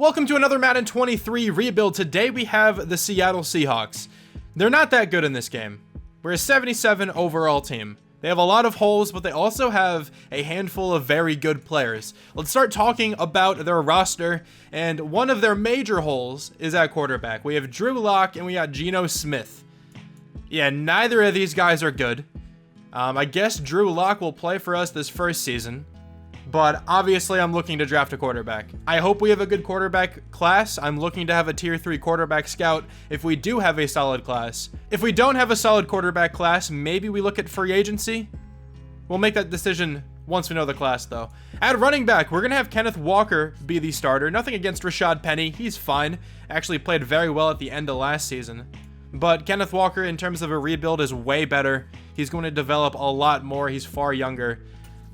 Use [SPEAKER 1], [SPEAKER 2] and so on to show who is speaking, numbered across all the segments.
[SPEAKER 1] Welcome to another Madden 23 rebuild. Today we have the Seattle Seahawks. They're not that good in this game. We're a 77 overall team. They have a lot of holes, but they also have a handful of very good players. Let's start talking about their roster, and one of their major holes is at quarterback. We have Drew Lock and we got Geno Smith. Yeah, neither of these guys are good. I guess Drew Lock will play for us this first season. But obviously, I'm looking to draft a quarterback. I hope we have a good quarterback class. I'm looking to have a tier 3 quarterback scout if we do have a solid class. If we don't have a solid quarterback class, maybe we look at free agency. We'll make that decision once we know the class, though. At running back, we're going to have Kenneth Walker be the starter. Nothing against Rashad Penny. He's fine. Actually played very well at the end of last season. But Kenneth Walker, in terms of a rebuild, is way better. He's going to develop a lot more. He's far younger.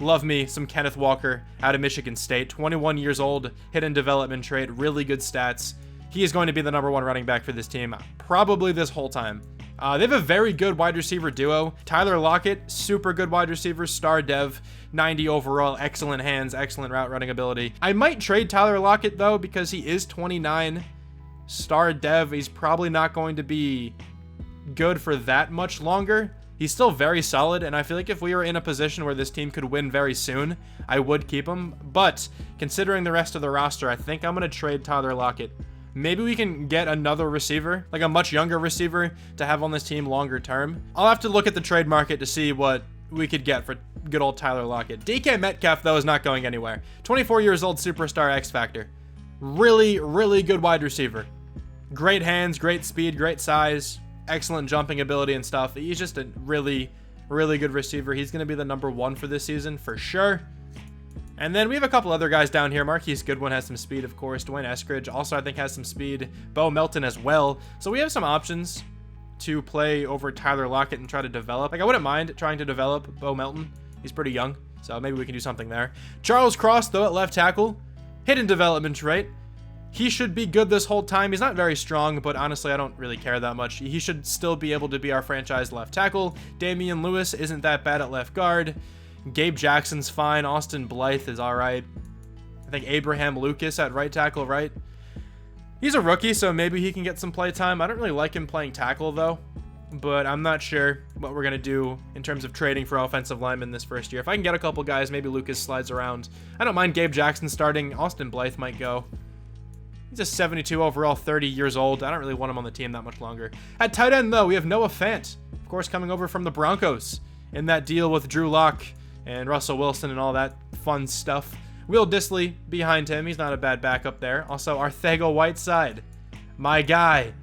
[SPEAKER 1] Love me some Kenneth Walker out of Michigan State. 21 years old, hidden development trait, really good stats. He is going to be the #1 running back for this team, probably this whole time. They have a very good wide receiver duo. Tyler Lockett, super good wide receiver, star dev, 90 overall, excellent hands, excellent route running ability. I might trade Tyler Lockett, though, because he is 29. Star dev, he's probably not going to be good for that much longer. He's still very solid, and I feel like if we were in a position where this team could win very soon, I would keep him. But considering the rest of the roster, I think I'm going to trade Tyler Lockett. Maybe we can get another receiver, like a much younger receiver, to have on this team longer term. I'll have to look at the trade market to see what we could get for good old Tyler Lockett. DK Metcalf, though, is not going anywhere. 24 years old, superstar X Factor. Really, really good wide receiver. Great hands, great speed, great size. Excellent jumping ability and stuff. He's just a really, really good receiver. He's going to be the #1 for this season for sure. And then we have a couple other guys down here. Marquise Goodwin has some speed, of course. Dwayne Eskridge also, I think, has some speed. Bo Melton as well. So we have some options to play over Tyler Lockett and try to develop. Like, I wouldn't mind trying to develop Bo Melton. He's pretty young, so maybe we can do something there. Charles Cross, though, at left tackle. Hidden development trait. He should be good this whole time. He's not very strong, but honestly, I don't really care that much. He should still be able to be our franchise left tackle. Damian Lewis isn't that bad at left guard. Gabe Jackson's fine. Austin Blythe is all right. I think Abraham Lucas at right tackle, right? He's a rookie, so maybe he can get some play time. I don't really like him playing tackle, though, but I'm not sure what we're going to do in terms of trading for offensive linemen this first year. If I can get a couple guys, maybe Lucas slides around. I don't mind Gabe Jackson starting. Austin Blythe might go. He's a 72 overall, 30 years old. I don't really want him on the team that much longer. At tight end, though, we have Noah Fant, of course, coming over from the Broncos in that deal with Drew Lock and Russell Wilson and all that fun stuff. Will Dissly behind him. He's not a bad backup there. Also, Arthego Whiteside, my guy,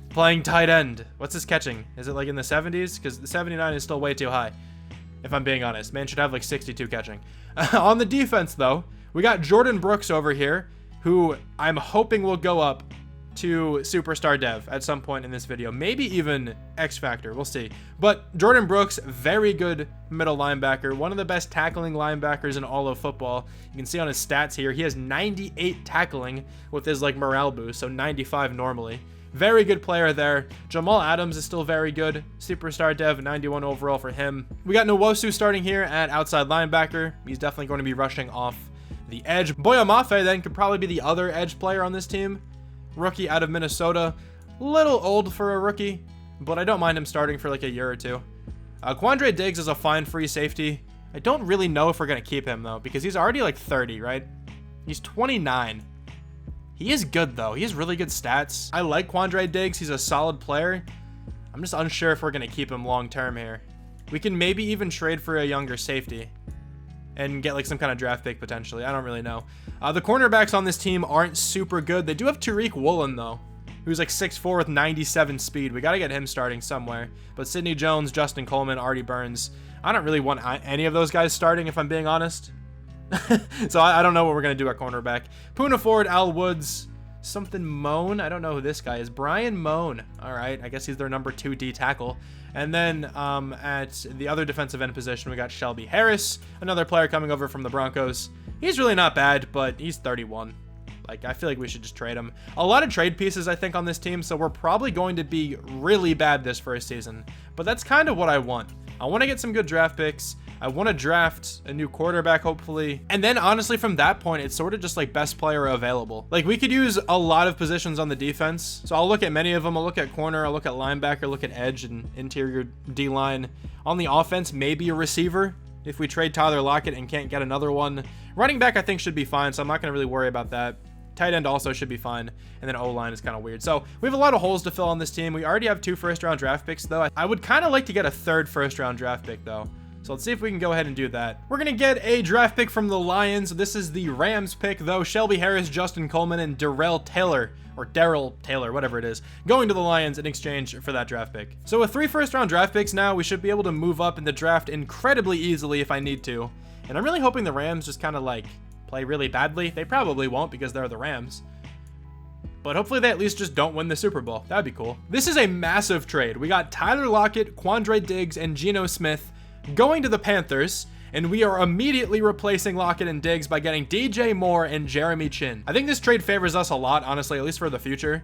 [SPEAKER 1] playing tight end. What's his catching? Is it like in the 70s? Because the 79 is still way too high, if I'm being honest. Man should have like 62 catching. On the defense, though, we got Jordan Brooks over here, who I'm hoping will go up to Superstar Dev at some point in this video. Maybe even X Factor. We'll see. But Jordan Brooks, very good middle linebacker. One of the best tackling linebackers in all of football. You can see on his stats here, he has 98 tackling with his like morale boost, so 95 normally. Very good player there. Jamal Adams is still very good. Superstar Dev, 91 overall for him. We got Nwosu starting here at outside linebacker. He's definitely going to be rushing off the edge. Boya Mafe then could probably be the other edge player on this team. Rookie out of Minnesota. Little old for a rookie, but I don't mind him starting for like a year or two. Quandre Diggs is a fine free safety. I don't really know if we're going to keep him, though, because he's already like 30, right? He's 29. He is good, though. He has really good stats. I like Quandre Diggs. He's a solid player. I'm just unsure if we're going to keep him long term here. We can maybe even trade for a younger safety and get like some kind of draft pick potentially. I don't really know. The cornerbacks on this team aren't super good. They do have Tariq Woolen, though, who's like 6'4" with 97 speed. We got to get him starting somewhere. But Sidney Jones, Justin Coleman, Artie Burns, I don't really want any of those guys starting, if I'm being honest. So I don't know what we're going to do at cornerback. Poona Ford, Al Woods, something Moan. I don't know who this guy is. Brian Moan. All right. I guess he's their #2 D tackle. And then at the other defensive end position, we got Shelby Harris, another player coming over from the Broncos. He's really not bad, but he's 31. Like, I feel like we should just trade him. A lot of trade pieces, I think, on this team, so we're probably going to be really bad this first season. But that's kind of what I want. I want to get some good draft picks. I want to draft a new quarterback, hopefully. And then honestly, from that point, it's sort of just like best player available. Like we could use a lot of positions on the defense. So I'll look at many of them. I'll look at corner, I'll look at linebacker, look at edge and interior D-line. On the offense, maybe a receiver if we trade Tyler Lockett and can't get another one. Running back, I think, should be fine, so I'm not going to really worry about that. Tight end also should be fine. And then O-line is kind of weird. So we have a lot of holes to fill on this team. We already have 2 first-round draft picks, though. I would kind of like to get a 3rd first-round draft pick, though. So let's see if we can go ahead and do that. We're going to get a draft pick from the Lions. This is the Rams pick, though. Shelby Harris, Justin Coleman, and Darrell Taylor, or Daryl Taylor, whatever it is, going to the Lions in exchange for that draft pick. So with 3 first-round draft picks now, we should be able to move up in the draft incredibly easily if I need to. And I'm really hoping the Rams just kind of like play really badly. They probably won't because they're the Rams. But hopefully they at least just don't win the Super Bowl. That'd be cool. This is a massive trade. We got Tyler Lockett, Quandre Diggs, and Geno Smith going to the Panthers, and we are immediately replacing Lockett and Diggs by getting DJ Moore and Jeremy Chin. I think this trade favors us a lot, honestly, at least for the future.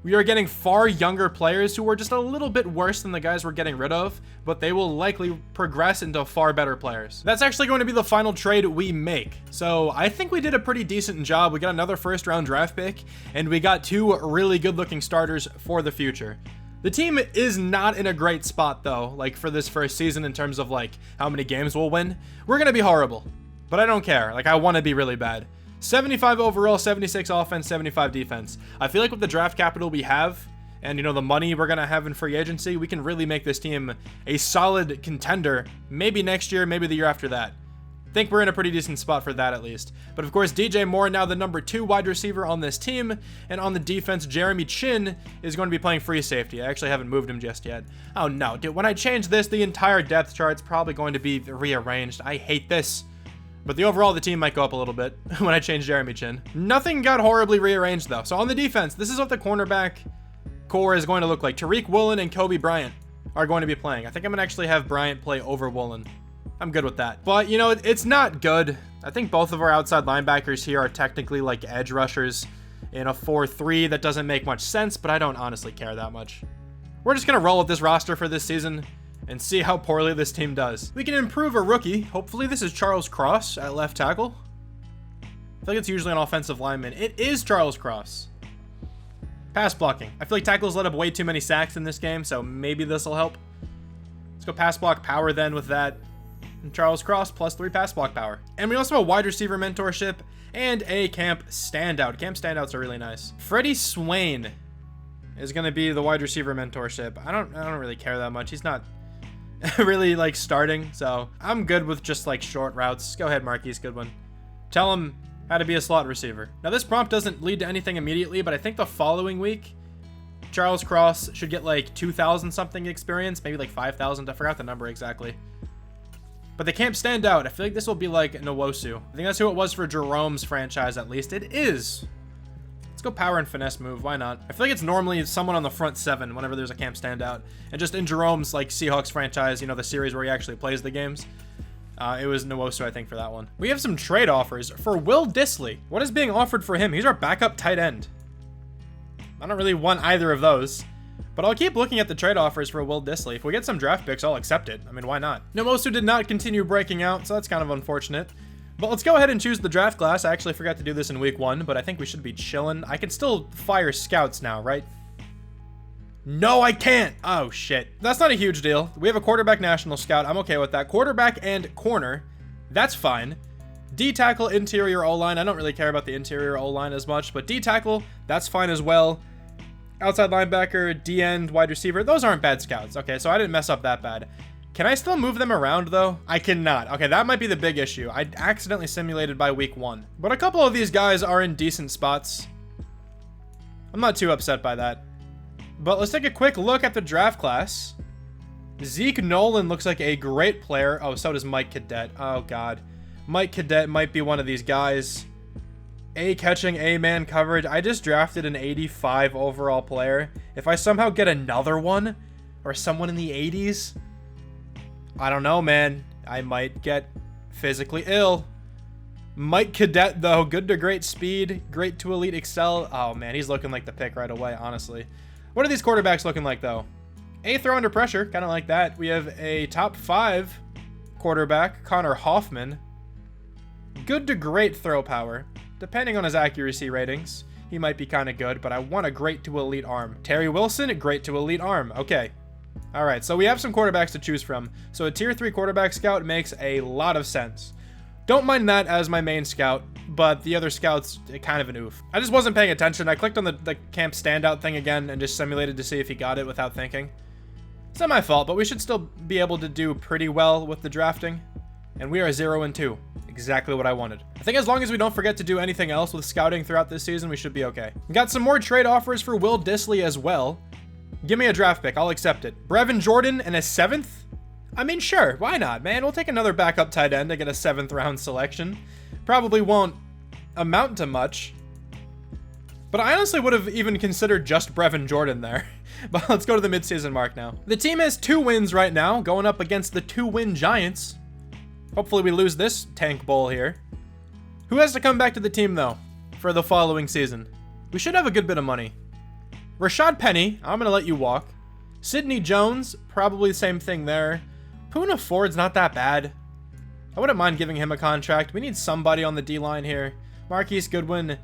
[SPEAKER 1] We are getting far younger players who are just a little bit worse than the guys we're getting rid of, but they will likely progress into far better players. That's actually going to be the final trade we make. So I think we did a pretty decent job. We got another first-round draft pick, and we got 2 really good-looking starters for the future. The team is not in a great spot, though, like for this first season in terms of like how many games we'll win. We're going to be horrible, but I don't care. Like I want to be really bad. 75 overall, 76 offense, 75 defense. I feel like with the draft capital we have and, you know, the money we're going to have in free agency, we can really make this team a solid contender, maybe next year, maybe the year after that. Think we're in a pretty decent spot for that at least. But of course, DJ Moore now the number 2 wide receiver on this team, and on the defense, Jeremy Chin is going to be playing free safety. I actually haven't moved him just yet. Oh no, dude, when I change this, the entire depth chart's probably going to be rearranged. I hate this. But the overall of the team might go up a little bit when I change Jeremy Chin. Nothing got horribly rearranged though. So on the defense, this is what the cornerback core is going to look like. Tariq Woolen and Kobe Bryant are going to be playing. I think I'm gonna actually have Bryant play over Woolen. I'm good with that. But, you know, it's not good. I think both of our outside linebackers here are technically like edge rushers in a 4-3. That doesn't make much sense, but I don't honestly care that much. We're just going to roll with this roster for this season and see how poorly this team does. We can improve a rookie. Hopefully this is Charles Cross at left tackle. I feel like it's usually an offensive lineman. It is Charles Cross. Pass blocking. I feel like tackles let up way too many sacks in this game, so maybe this will help. Let's go pass block power then with that. And Charles Cross plus 3 pass block power. And we also have a wide receiver mentorship and a camp standout. Camp standouts are really nice. Freddie Swain is going to be the wide receiver mentorship. I don't really care that much. He's not really like starting, so I'm good with just like short routes. Go ahead, Marquise, good one. Tell him how to be a slot receiver. Now this prompt doesn't lead to anything immediately, but I think the following week Charles Cross should get like 2,000 something experience, maybe like 5,000. I forgot the number exactly. But they can't stand out. I feel like this will be like Nwosu. I think that's who it was for Jerome's franchise, at least. It is. Let's go power and finesse move. Why not? I feel like it's normally someone on the front 7 whenever there's a camp standout. And just in Jerome's like Seahawks franchise, you know, the series where he actually plays the games, it was Nwosu, I think, for that one. We have some trade offers for Will Dissly. What is being offered for him? He's our backup tight end. I don't really want either of those. But I'll keep looking at the trade offers for Will Dissly. If we get some draft picks, I'll accept it. I mean, why not? Nwosu did not continue breaking out, so that's kind of unfortunate. But let's go ahead and choose the draft class. I actually forgot to do this in week 1, but I think we should be chilling. I can still fire scouts now, right? No, I can't. Oh, shit. That's not a huge deal. We have a quarterback national scout. I'm okay with that. Quarterback and corner. That's fine. D-tackle, interior O-line. I don't really care about the interior O-line as much, but D-tackle, that's fine as well. Outside linebacker, D-end, wide receiver. Those aren't bad scouts. Okay, so I didn't mess up that bad. Can I still move them around, though? I cannot. Okay, that might be the big issue. I accidentally simulated by week 1. But a couple of these guys are in decent spots. I'm not too upset by that. But let's take a quick look at the draft class. Zeke Nolan looks like a great player. Oh, so does Mike Cadet. Oh, God. Mike Cadet might be one of these guys. A catching, A man coverage. I just drafted an 85 overall player. If I somehow get another one or someone in the 80s, I don't know, man. I might get physically ill. Mike Cadet, though, good to great speed, great to elite excel. Oh, man, he's looking like the pick right away, honestly. What are these quarterbacks looking like, though? A throw under pressure, kind of like that. We have a top 5 quarterback, Connor Hoffman. Good to great throw power. Depending on his accuracy ratings, he might be kind of good, but I want a great to elite arm. Terry Wilson, great to elite arm. Okay. All right, so we have some quarterbacks to choose from. So a tier 3 quarterback scout makes a lot of sense. Don't mind that as my main scout, but the other scouts, kind of an oof. I just wasn't paying attention. I clicked on the camp standout thing again and just simulated to see if he got it without thinking. It's not my fault, but we should still be able to do pretty well with the drafting. And we are 0-2. Exactly what I wanted. I think as long as we don't forget to do anything else with scouting throughout this season, we should be okay. We got some more trade offers for Will Dissly as well. Give me a draft pick. I'll accept it. Brevin Jordan and a 7th? I mean, sure. Why not, man? We'll take another backup tight end to get a 7th round selection. Probably won't amount to much. But I honestly would have even considered just Brevin Jordan there. But let's go to the midseason mark now. The team has 2 wins right now, going up against the 2-win Giants. Hopefully we lose this tank bowl here. Who has to come back to the team, though, for the following season? We should have a good bit of money. Rashad Penny, I'm going to let you walk. Sidney Jones, probably the same thing there. Poona Ford's not that bad. I wouldn't mind giving him a contract. We need somebody on the D-line here. Marquise Goodwin.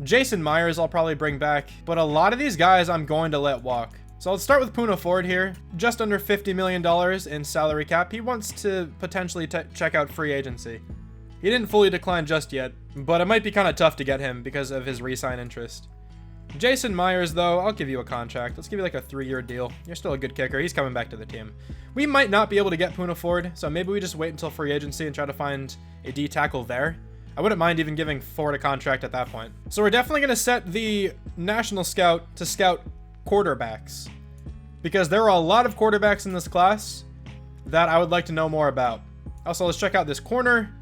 [SPEAKER 1] Jason Myers I'll probably bring back. But a lot of these guys I'm going to let walk. So let's start with Poona Ford here. Just under $50 million in salary cap. He wants to potentially check out free agency. He didn't fully decline just yet, but it might be kind of tough to get him because of his re-sign interest. Jason Myers, though, I'll give you a contract. Let's give you like a 3-year deal. You're still a good kicker. He's coming back to the team. We might not be able to get Poona Ford, so maybe we just wait until free agency and try to find a D tackle there. I wouldn't mind even giving Ford a contract at that point. So we're definitely going to set the national scout to scout quarterbacks, because there are a lot of quarterbacks in this class that I would like to know more about. Also, let's check out this corner.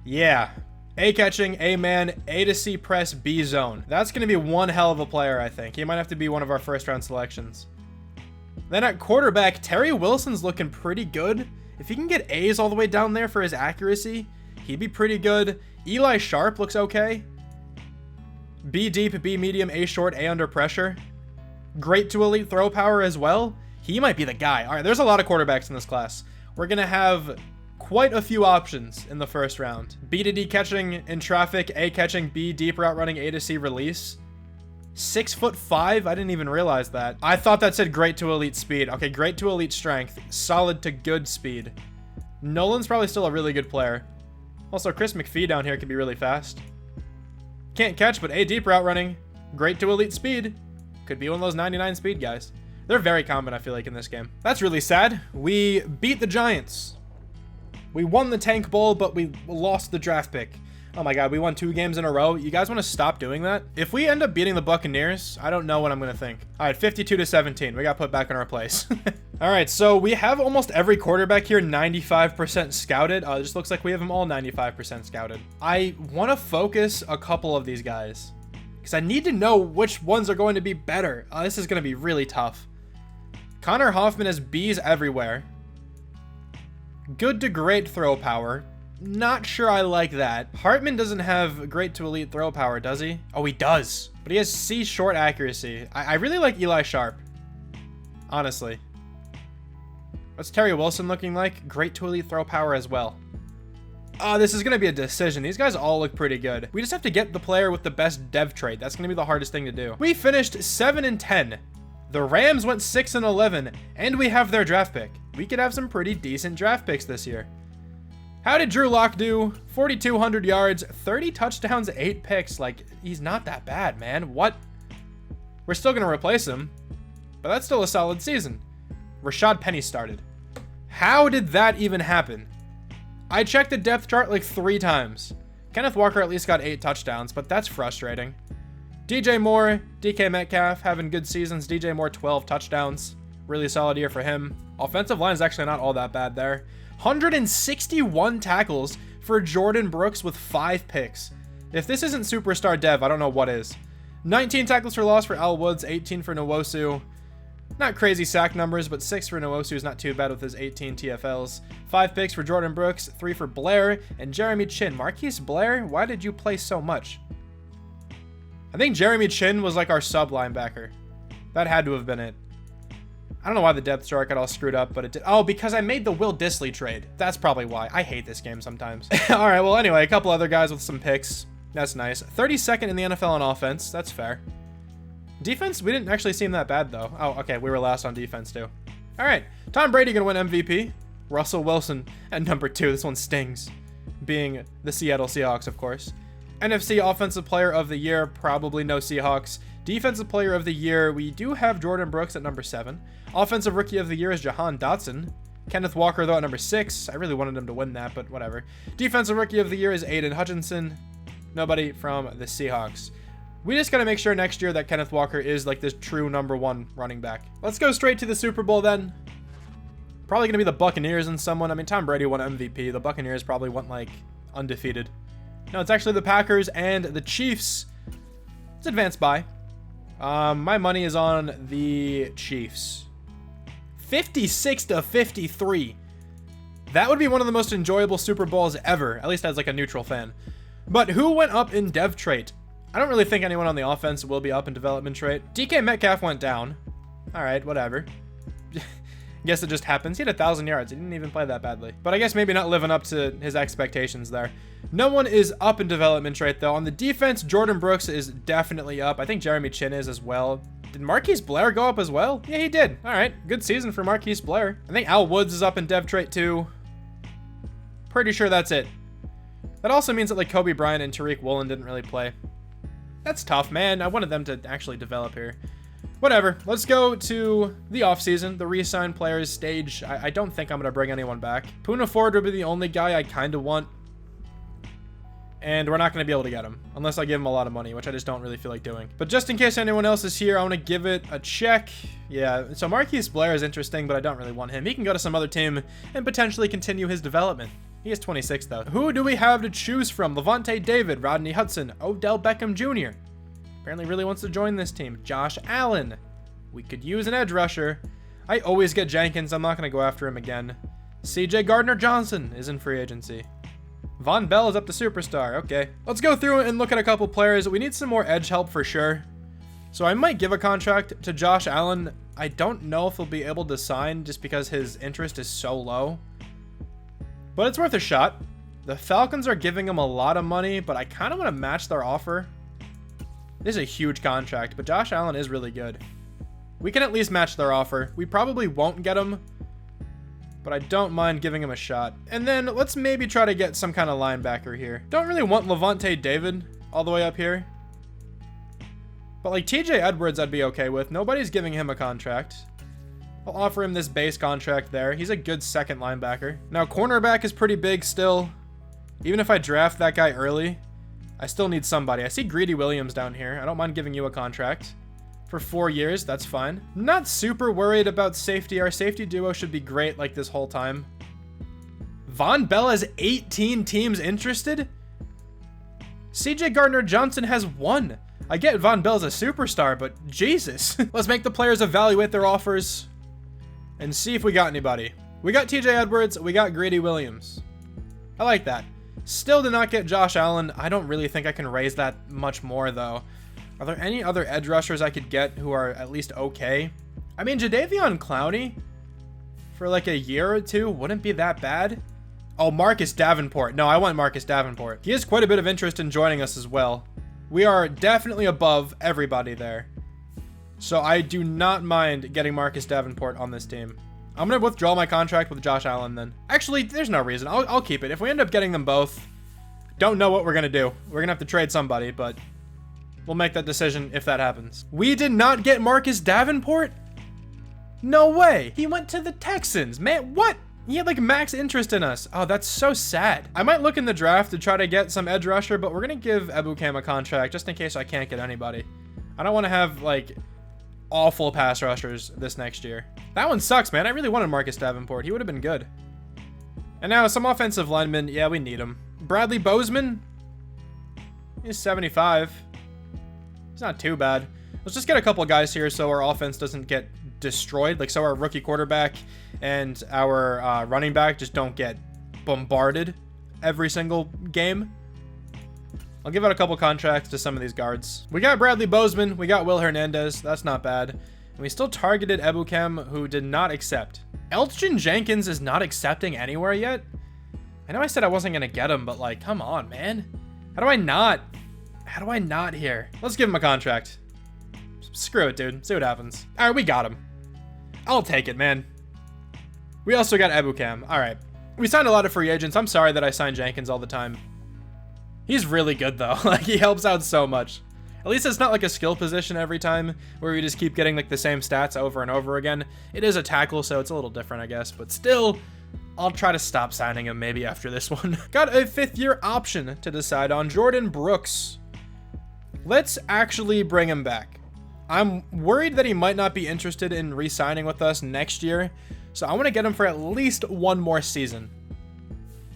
[SPEAKER 1] Yeah. A catching, A man, A to C press, B zone. That's going to be one hell of a player, I think. He might have to be one of our first round selections. Then at quarterback, Terry Wilson's looking pretty good. If he can get A's all the way down there for his accuracy, he'd be pretty good. Eli Sharp looks okay. B deep, B medium, A short, A under pressure. Great to elite throw power as well. He might be the guy. All right, there's a lot of quarterbacks in this class. We're going to have quite a few options in the first round. B to D catching in traffic, A catching, B deep route running, A to C release. 6'5". I didn't even realize that. I thought that said great to elite speed. Okay, great to elite strength. Solid to good speed. Nolan's probably still a really good player. Also, Chris McPhee down here could be really fast. Can't catch, but A deep route running. Great to elite speed. Could be one of those 99 speed guys. They're very common, I feel like, in this game. That's really sad. We beat the Giants. We won the Tank Bowl, but we lost the draft pick. Oh my god, we won 2 games in a row. You guys want to stop doing that? If we end up beating the Buccaneers, I don't know what I'm going to think. All right, 52-17. We got put back in our place. All right, so we have almost every quarterback here 95% scouted. It just looks like we have them all 95% scouted. I want to focus a couple of these guys, because I need to know which ones are going to be better. This is going to be really tough. Connor Hoffman has B's everywhere. Good to great throw power. Not sure I like that. Hartman doesn't have great to elite throw power, does he? Oh, he does. But he has C short accuracy. I really like Eli Sharp. Honestly. What's Terry Wilson looking like? Great to elite throw power as well. This is going to be a decision. These guys all look pretty good. We just have to get the player with the best dev trait. That's going to be the hardest thing to do. We finished 7-10. The Rams went 6-11, and we have their draft pick. We could have some pretty decent draft picks this year. How did Drew Lock do? 4,200 yards, 30 touchdowns, 8 picks. Like, he's not that bad, man. What? We're still going to replace him, but that's still a solid season. Rashad Penny started. How did that even happen? I checked the depth chart like 3 times. Kenneth Walker at least got 8 touchdowns, but that's frustrating. DJ Moore, DK Metcalf having good seasons. DJ Moore 12 touchdowns. Really solid year for him. Offensive line is actually not all that bad there. 161 tackles for Jordan Brooks with 5 picks. If this isn't superstar dev, I don't know what is. 19 tackles for loss for Al Woods, 18 for Nwosu. Not crazy sack numbers, but 6 for Nwosu is not too bad with his 18 TFLs. 5 picks for Jordan Brooks, 3 for Blair, and Jeremy Chin. Marquise Blair, why did you play so much? I think Jeremy Chin was like our sub linebacker. That had to have been it. I don't know why the depth chart got all screwed up, but it did. Oh, because I made the Will Dissly trade. That's probably why. I hate this game sometimes. All right, well, anyway, a couple other guys with some picks. That's nice. 32nd in the NFL on offense. That's fair. Defense, we didn't actually seem that bad, though. Oh, okay, we were last on defense, too. All right, Tom Brady gonna win MVP. Russell Wilson at number 2. This one stings, being the Seattle Seahawks, of course. NFC Offensive Player of the Year, probably no Seahawks. Defensive Player of the Year, we do have Jordan Brooks at number 7. Offensive Rookie of the Year is Jahan Dotson. Kenneth Walker, though, at number 6. I really wanted him to win that, but whatever. Defensive Rookie of the Year is Aiden Hutchinson. Nobody from the Seahawks. We just got to make sure next year that Kenneth Walker is like this true number 1 running back. Let's go straight to the Super Bowl then. Probably going to be the Buccaneers and someone. I mean, Tom Brady won MVP. The Buccaneers probably went like undefeated. No, it's actually the Packers and the Chiefs. It's advanced by. My money is on the Chiefs. 56-53. That would be one of the most enjoyable Super Bowls ever, at least as like a neutral fan. But who went up in dev trait? I don't really think anyone on the offense will be up in development trait. DK Metcalf went down. All right, whatever. Guess it just happens. He had 1,000 yards. He didn't even play that badly. But I guess maybe not living up to his expectations there. No one is up in development trait, though. On the defense, Jordan Brooks is definitely up. I think Jeremy Chin is as well. Did Marquise Blair go up as well? Yeah, he did. All right. Good season for Marquise Blair. I think Al Woods is up in dev trait, too. Pretty sure that's it. That also means that, like, Kobe Bryant and Tariq Woolen didn't really play. That's tough, man. I wanted them to actually develop here. Whatever. Let's go to the offseason, the re-sign players stage. I don't think I'm going to bring anyone back. Poona Ford would be the only guy I kind of want. And we're not going to be able to get him unless I give him a lot of money, which I just don't really feel like doing. But just in case anyone else is here, I want to give it a check. Yeah, so Marquise Blair is interesting, but I don't really want him. He can go to some other team and potentially continue his development. He is 26, though. Who do we have to choose from? Levante David, Rodney Hudson, Odell Beckham Jr. Apparently really wants to join this team. Josh Allen. We could use an edge rusher. I always get Jenkins. I'm not going to go after him again. CJ Gardner-Johnson is in free agency. Von Bell is up to superstar. Okay. Let's go through and look at a couple players. We need some more edge help for sure. So I might give a contract to Josh Allen. I don't know if he'll be able to sign just because his interest is so low. But it's worth a shot. The Falcons are giving him a lot of money, but I kind of want to match their offer. This is a huge contract, but Josh Allen is really good. We can at least match their offer. We probably won't get him, but I don't mind giving him a shot. And then let's maybe try to get some kind of linebacker here. Don't really want Levante David all the way up here. But like TJ Edwards, I'd be okay with. Nobody's giving him a contract. I'll offer him this base contract there. He's a good second linebacker. Now, cornerback is pretty big still. Even if I draft that guy early, I still need somebody. I see Greedy Williams down here. I don't mind giving you a contract. For 4 years, that's fine. Not super worried about safety. Our safety duo should be great like this whole time. Von Bell has 18 teams interested? CJ Gardner-Johnson has 1. I get Von Bell's a superstar, but Jesus. Let's make the players evaluate their offers and see if we got anybody. We got TJ Edwards. We got Greedy Williams. I like that. Still did not get Josh Allen. I don't really think I can raise that much more, though. Are there any other edge rushers I could get who are at least okay? I mean, Jadeveon Clowney for like a year or two wouldn't be that bad. Oh, Marcus Davenport. No, I want Marcus Davenport. He has quite a bit of interest in joining us as well. We are definitely above everybody there. So I do not mind getting Marcus Davenport on this team. I'm going to withdraw my contract with Josh Allen then. Actually, there's no reason. I'll keep it. If we end up getting them both, don't know what we're going to do. We're going to have to trade somebody, but we'll make that decision if that happens. We did not get Marcus Davenport? No way. He went to the Texans. Man, what? He had like max interest in us. Oh, that's so sad. I might look in the draft to try to get some edge rusher, but we're going to give Ebukam a contract just in case I can't get anybody. I don't want to have like awful pass rushers this next year. That one sucks, man. I really wanted Marcus Davenport. He would have been good. And now some offensive linemen. Yeah, we need him. Bradley Bozeman. He's 75. It's not too bad. Let's just get a couple guys here so our offense doesn't get destroyed. Like so our rookie quarterback and our running back just don't get bombarded every single game. I'll give out a couple contracts to some of these guards. We got Bradley Bozeman. We got Will Hernandez. That's not bad. And we still targeted Ebukam, who did not accept. Elgin Jenkins is not accepting anywhere yet. I know I said I wasn't going to get him, but like, come on, man. How do I not here? Let's give him a contract. Screw it, dude. See what happens. All right, we got him. I'll take it, man. We also got Ebukam. All right. We signed a lot of free agents. I'm sorry that I signed Jenkins all the time. He's really good, though. Like, he helps out so much. At least it's not like a skill position every time where we just keep getting like the same stats over and over again. It is a tackle, so it's a little different, I guess. But still, I'll try to stop signing him maybe after this one. Got a 5th-year option to decide on. Jordan Brooks. Let's actually bring him back. I'm worried that he might not be interested in re-signing with us next year. So I want to get him for at least one more season.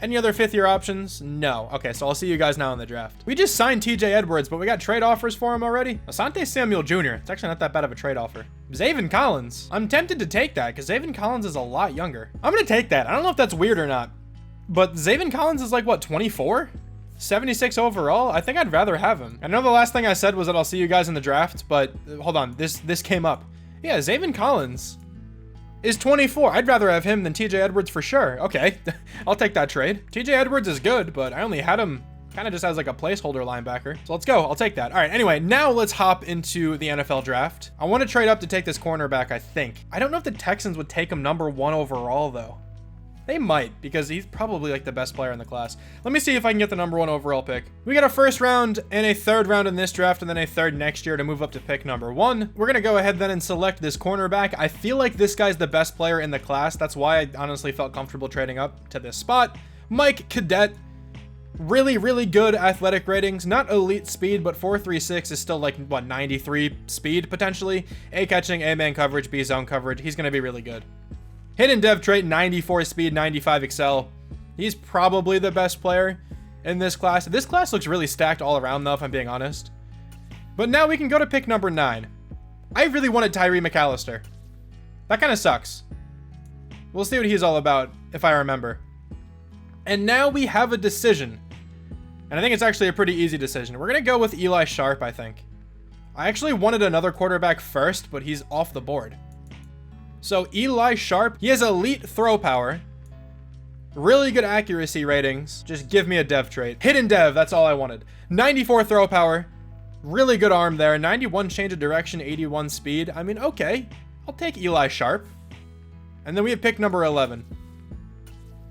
[SPEAKER 1] Any other 5th-year options? No. Okay, so I'll see you guys now in the draft. We just signed TJ Edwards, but we got trade offers for him already. Asante Samuel Jr. It's actually not that bad of a trade offer. Zaven Collins. I'm tempted to take that because Zaven Collins is a lot younger. I'm going to take that. I don't know if that's weird or not, but Zaven Collins is like, what, 24? 76 overall? I think I'd rather have him. I know the last thing I said was that I'll see you guys in the draft, but hold on. This came up. Yeah, Zaven Collins is 24. I'd rather have him than TJ Edwards for sure. Okay, I'll take that trade. TJ Edwards is good, but I only had him kind of just as like a placeholder linebacker. So let's go. I'll take that. All right, anyway, now let's hop into the NFL draft. I want to trade up to take this cornerback, I think. I don't know if the Texans would take him number 1 overall, though. They might, because he's probably like the best player in the class. Let me see if I can get the number 1 overall pick. We got a 1st round and a 3rd round in this draft, and then a 3rd next year to move up to pick number 1. We're going to go ahead then and select this cornerback. I feel like this guy's the best player in the class. That's why I honestly felt comfortable trading up to this spot. Mike Cadet. Really, really good athletic ratings. Not elite speed, but 4.36 is still like, what, 93 speed potentially. A catching, A man coverage, B zone coverage. He's going to be really good. Hidden dev trait, 94 speed, 95 excel. He's probably the best player in this class. This class looks really stacked all around, though, if I'm being honest. But now we can go to pick number 9. I really wanted Tyree McAllister. That kind of sucks. We'll see what he's all about, if I remember. And now we have a decision. And I think it's actually a pretty easy decision. We're going to go with Eli Sharp, I think. I actually wanted another quarterback first, but he's off the board. So Eli Sharp, he has elite throw power, really good accuracy ratings. Just give me a dev trait. Hidden dev, that's all I wanted. 94 throw power, really good arm there. 91 change of direction, 81 speed. I mean, okay, I'll take Eli Sharp. And then we have pick number 11.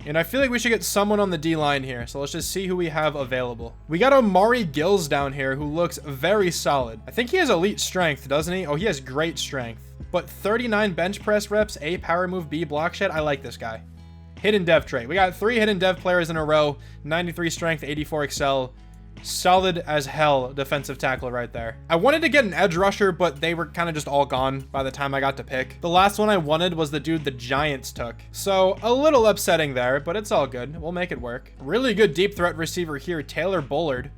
[SPEAKER 1] And I feel like we should get someone on the D-line here. So let's just see who we have available. We got Amari Gills down here who looks very solid. I think he has elite strength, doesn't he? Oh, he has great strength. But 39 bench press reps, A power move, B block shed. I like this guy. Hidden dev trait. We got 3 hidden dev players in a row. 93 strength, 84 excel. Solid as hell defensive tackle right there. I wanted to get an edge rusher, but they were kind of just all gone by the time I got to pick. The last one I wanted was the dude the Giants took. So a little upsetting there, but it's all good. We'll make it work. Really good deep threat receiver here, Taylor Bullard.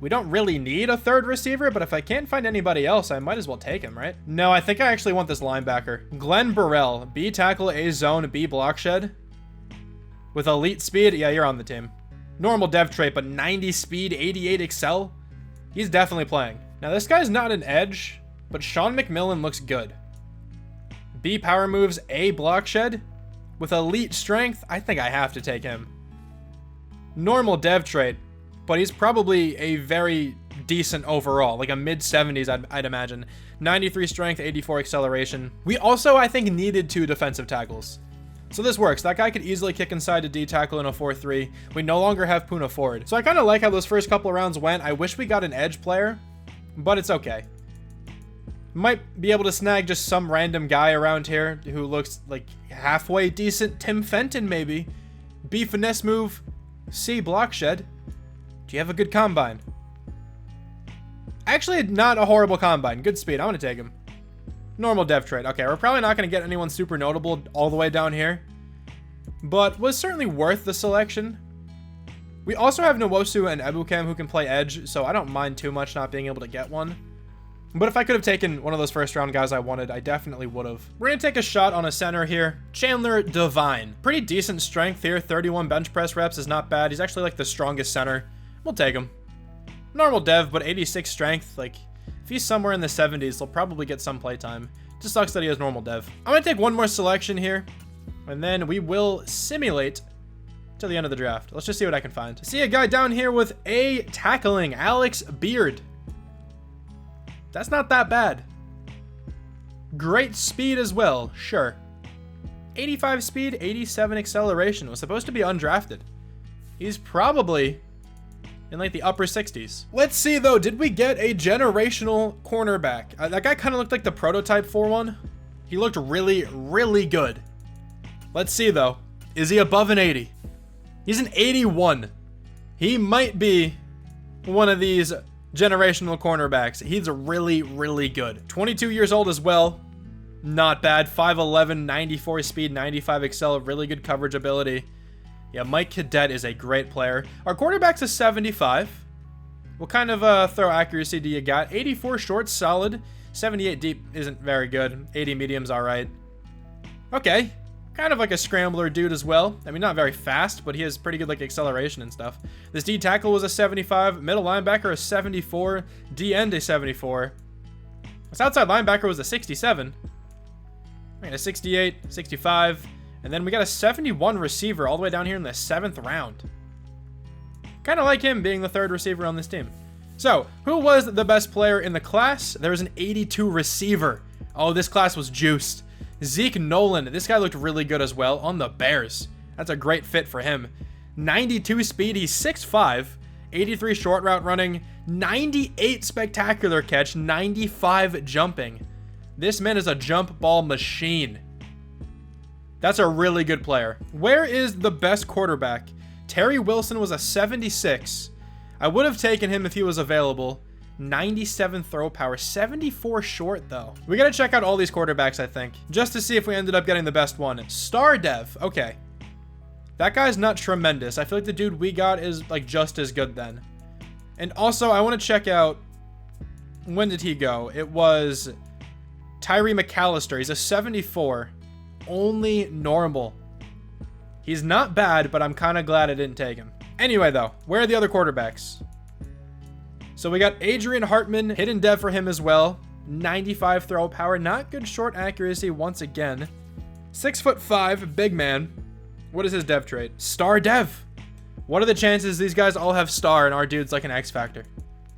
[SPEAKER 1] We don't really need a 3rd receiver, but if I can't find anybody else, I might as well take him, right? No, I think I actually want this linebacker. Glenn Burrell, B tackle, A zone, B block shed. With elite speed, yeah, you're on the team. Normal dev trait, but 90 speed, 88 excel. He's definitely playing. Now, this guy's not an edge, but Sean McMillan looks good. B power moves, A block shed. With elite strength, I think I have to take him. Normal dev trait, but he's probably a very decent overall, like a mid-70s, I'd imagine. 93 strength, 84 acceleration. We also, I think, needed 2 defensive tackles. So this works. That guy could easily kick inside to D tackle in a 4-3. We no longer have Puna Ford. So I kind of like how those first couple of rounds went. I wish we got an edge player, but it's okay. Might be able to snag just some random guy around here who looks like halfway decent. Tim Fenton, maybe. B finesse move. C block shed. Do you have a good combine? Actually, not a horrible combine. Good speed. I want to take him. Normal dev trait. Okay, we're probably not going to get anyone super notable all the way down here, but was certainly worth the selection. We also have Nwosu and Ebukam who can play edge, so I don't mind too much not being able to get one. But if I could have taken one of those first round guys I wanted, I definitely would have. We're going to take a shot on a center here. Chandler Devine. Pretty decent strength here. 31 bench press reps is not bad. He's actually like the strongest center. We'll take him. Normal dev, but 86 strength. Like, if he's somewhere in the 70s, he'll probably get some playtime. Just sucks that he has normal dev. I'm going to take one more selection here, and then we will simulate till the end of the draft. Let's just see what I can find. See a guy down here with A tackling, Alex Beard. That's not that bad. Great speed as well, sure. 85 speed, 87 acceleration. Was supposed to be undrafted. He's probably in like the upper 60s. Let's see though, did we get a generational cornerback? That guy kind of looked like the prototype for one. He looked really, really good. Let's see though, is he above an 80? He's an 81. He might be one of these generational cornerbacks. He's really, really good. 22 years old as well. Not bad. 5'11", 94 speed, 95 excel, really good coverage ability. Yeah, Mike Cadet is a great player. Our quarterback's a 75. What kind of throw accuracy do you got? 84 short, solid. 78 deep isn't very good. 80 medium's all right. Okay. Kind of like a scrambler dude as well. I mean, not very fast, but he has pretty good like acceleration and stuff. This D tackle was a 75. Middle linebacker a 74. D end a 74. This outside linebacker was a 67. I mean, a 68, 65. And then we got a 71 receiver all the way down here in the 7th round. Kind of like him being the 3rd receiver on this team. So, who was the best player in the class? There was an 82 receiver. Oh, this class was juiced. Zeke Nolan. This guy looked really good as well on the Bears. That's a great fit for him. 92 speed. He's 6'5". 83 short route running. 98 spectacular catch. 95 jumping. This man is a jump ball machine. That's a really good player. Where is the best quarterback? Terry Wilson was a 76. I would have taken him if he was available. 97 throw power, 74 short though. We gotta check out all these quarterbacks, I think, just to see if we ended up getting the best one. Star Dev, okay. That guy's not tremendous. I feel like the dude we got is like just as good then. And also, I want to check out, when did he go? It was Tyree McAllister. He's a 74. Only normal. He's not bad, but I'm kind of glad I didn't take him. Anyway, though, where are the other quarterbacks? So we got Adrian Hartman, hidden dev for him as well. 95 throw power, not good short accuracy once again. 6'5", big man. What is his dev trait? Star dev. What are the chances these guys all have star and our dude's like an X factor?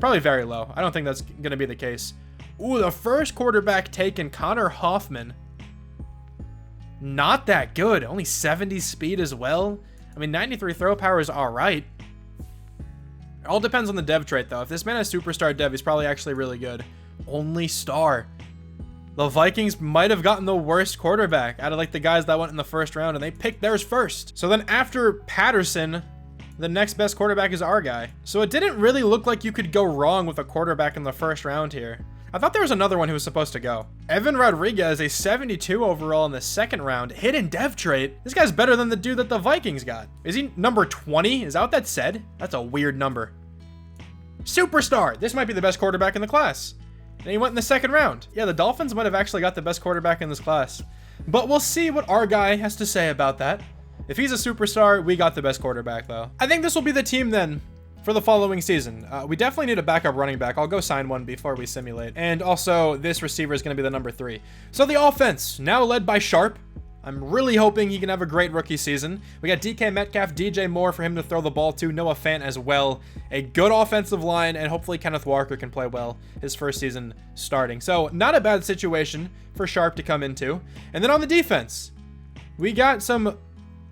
[SPEAKER 1] Probably very low. I don't think that's going to be the case. Ooh, the first quarterback taken, Connor Hoffman. Not that good. Only 70 speed as well. I mean, 93 throw power is all right. It all depends on the dev trait, though. If this man has superstar dev, he's probably actually really good. Only star. The Vikings might have gotten the worst quarterback out of like the guys that went in the first round, and they picked theirs first. So then after Patterson, the next best quarterback is our guy. So it didn't really look like you could go wrong with a quarterback in the first round here. I thought there was another one who was supposed to go. Evan Rodriguez, a 72 overall in the 2nd round. Hidden dev trait. This guy's better than the dude that the Vikings got. Is he number 20? Is that what that said? That's a weird number. Superstar. This might be the best quarterback in the class. And he went in the 2nd round. Yeah, the Dolphins might have actually got the best quarterback in this class. But we'll see what our guy has to say about that. If he's a superstar, we got the best quarterback, though. I think this will be the team, then, for the following season. We definitely need a backup running back. I'll go sign one before we simulate. And also, this receiver is going to be the number 3. So the offense, now led by Sharp. I'm really hoping he can have a great rookie season. We got DK Metcalf, DJ Moore for him to throw the ball to, Noah Fant as well. A good offensive line, and hopefully Kenneth Walker can play well his first season starting. So not a bad situation for Sharp to come into. And then on the defense, we got some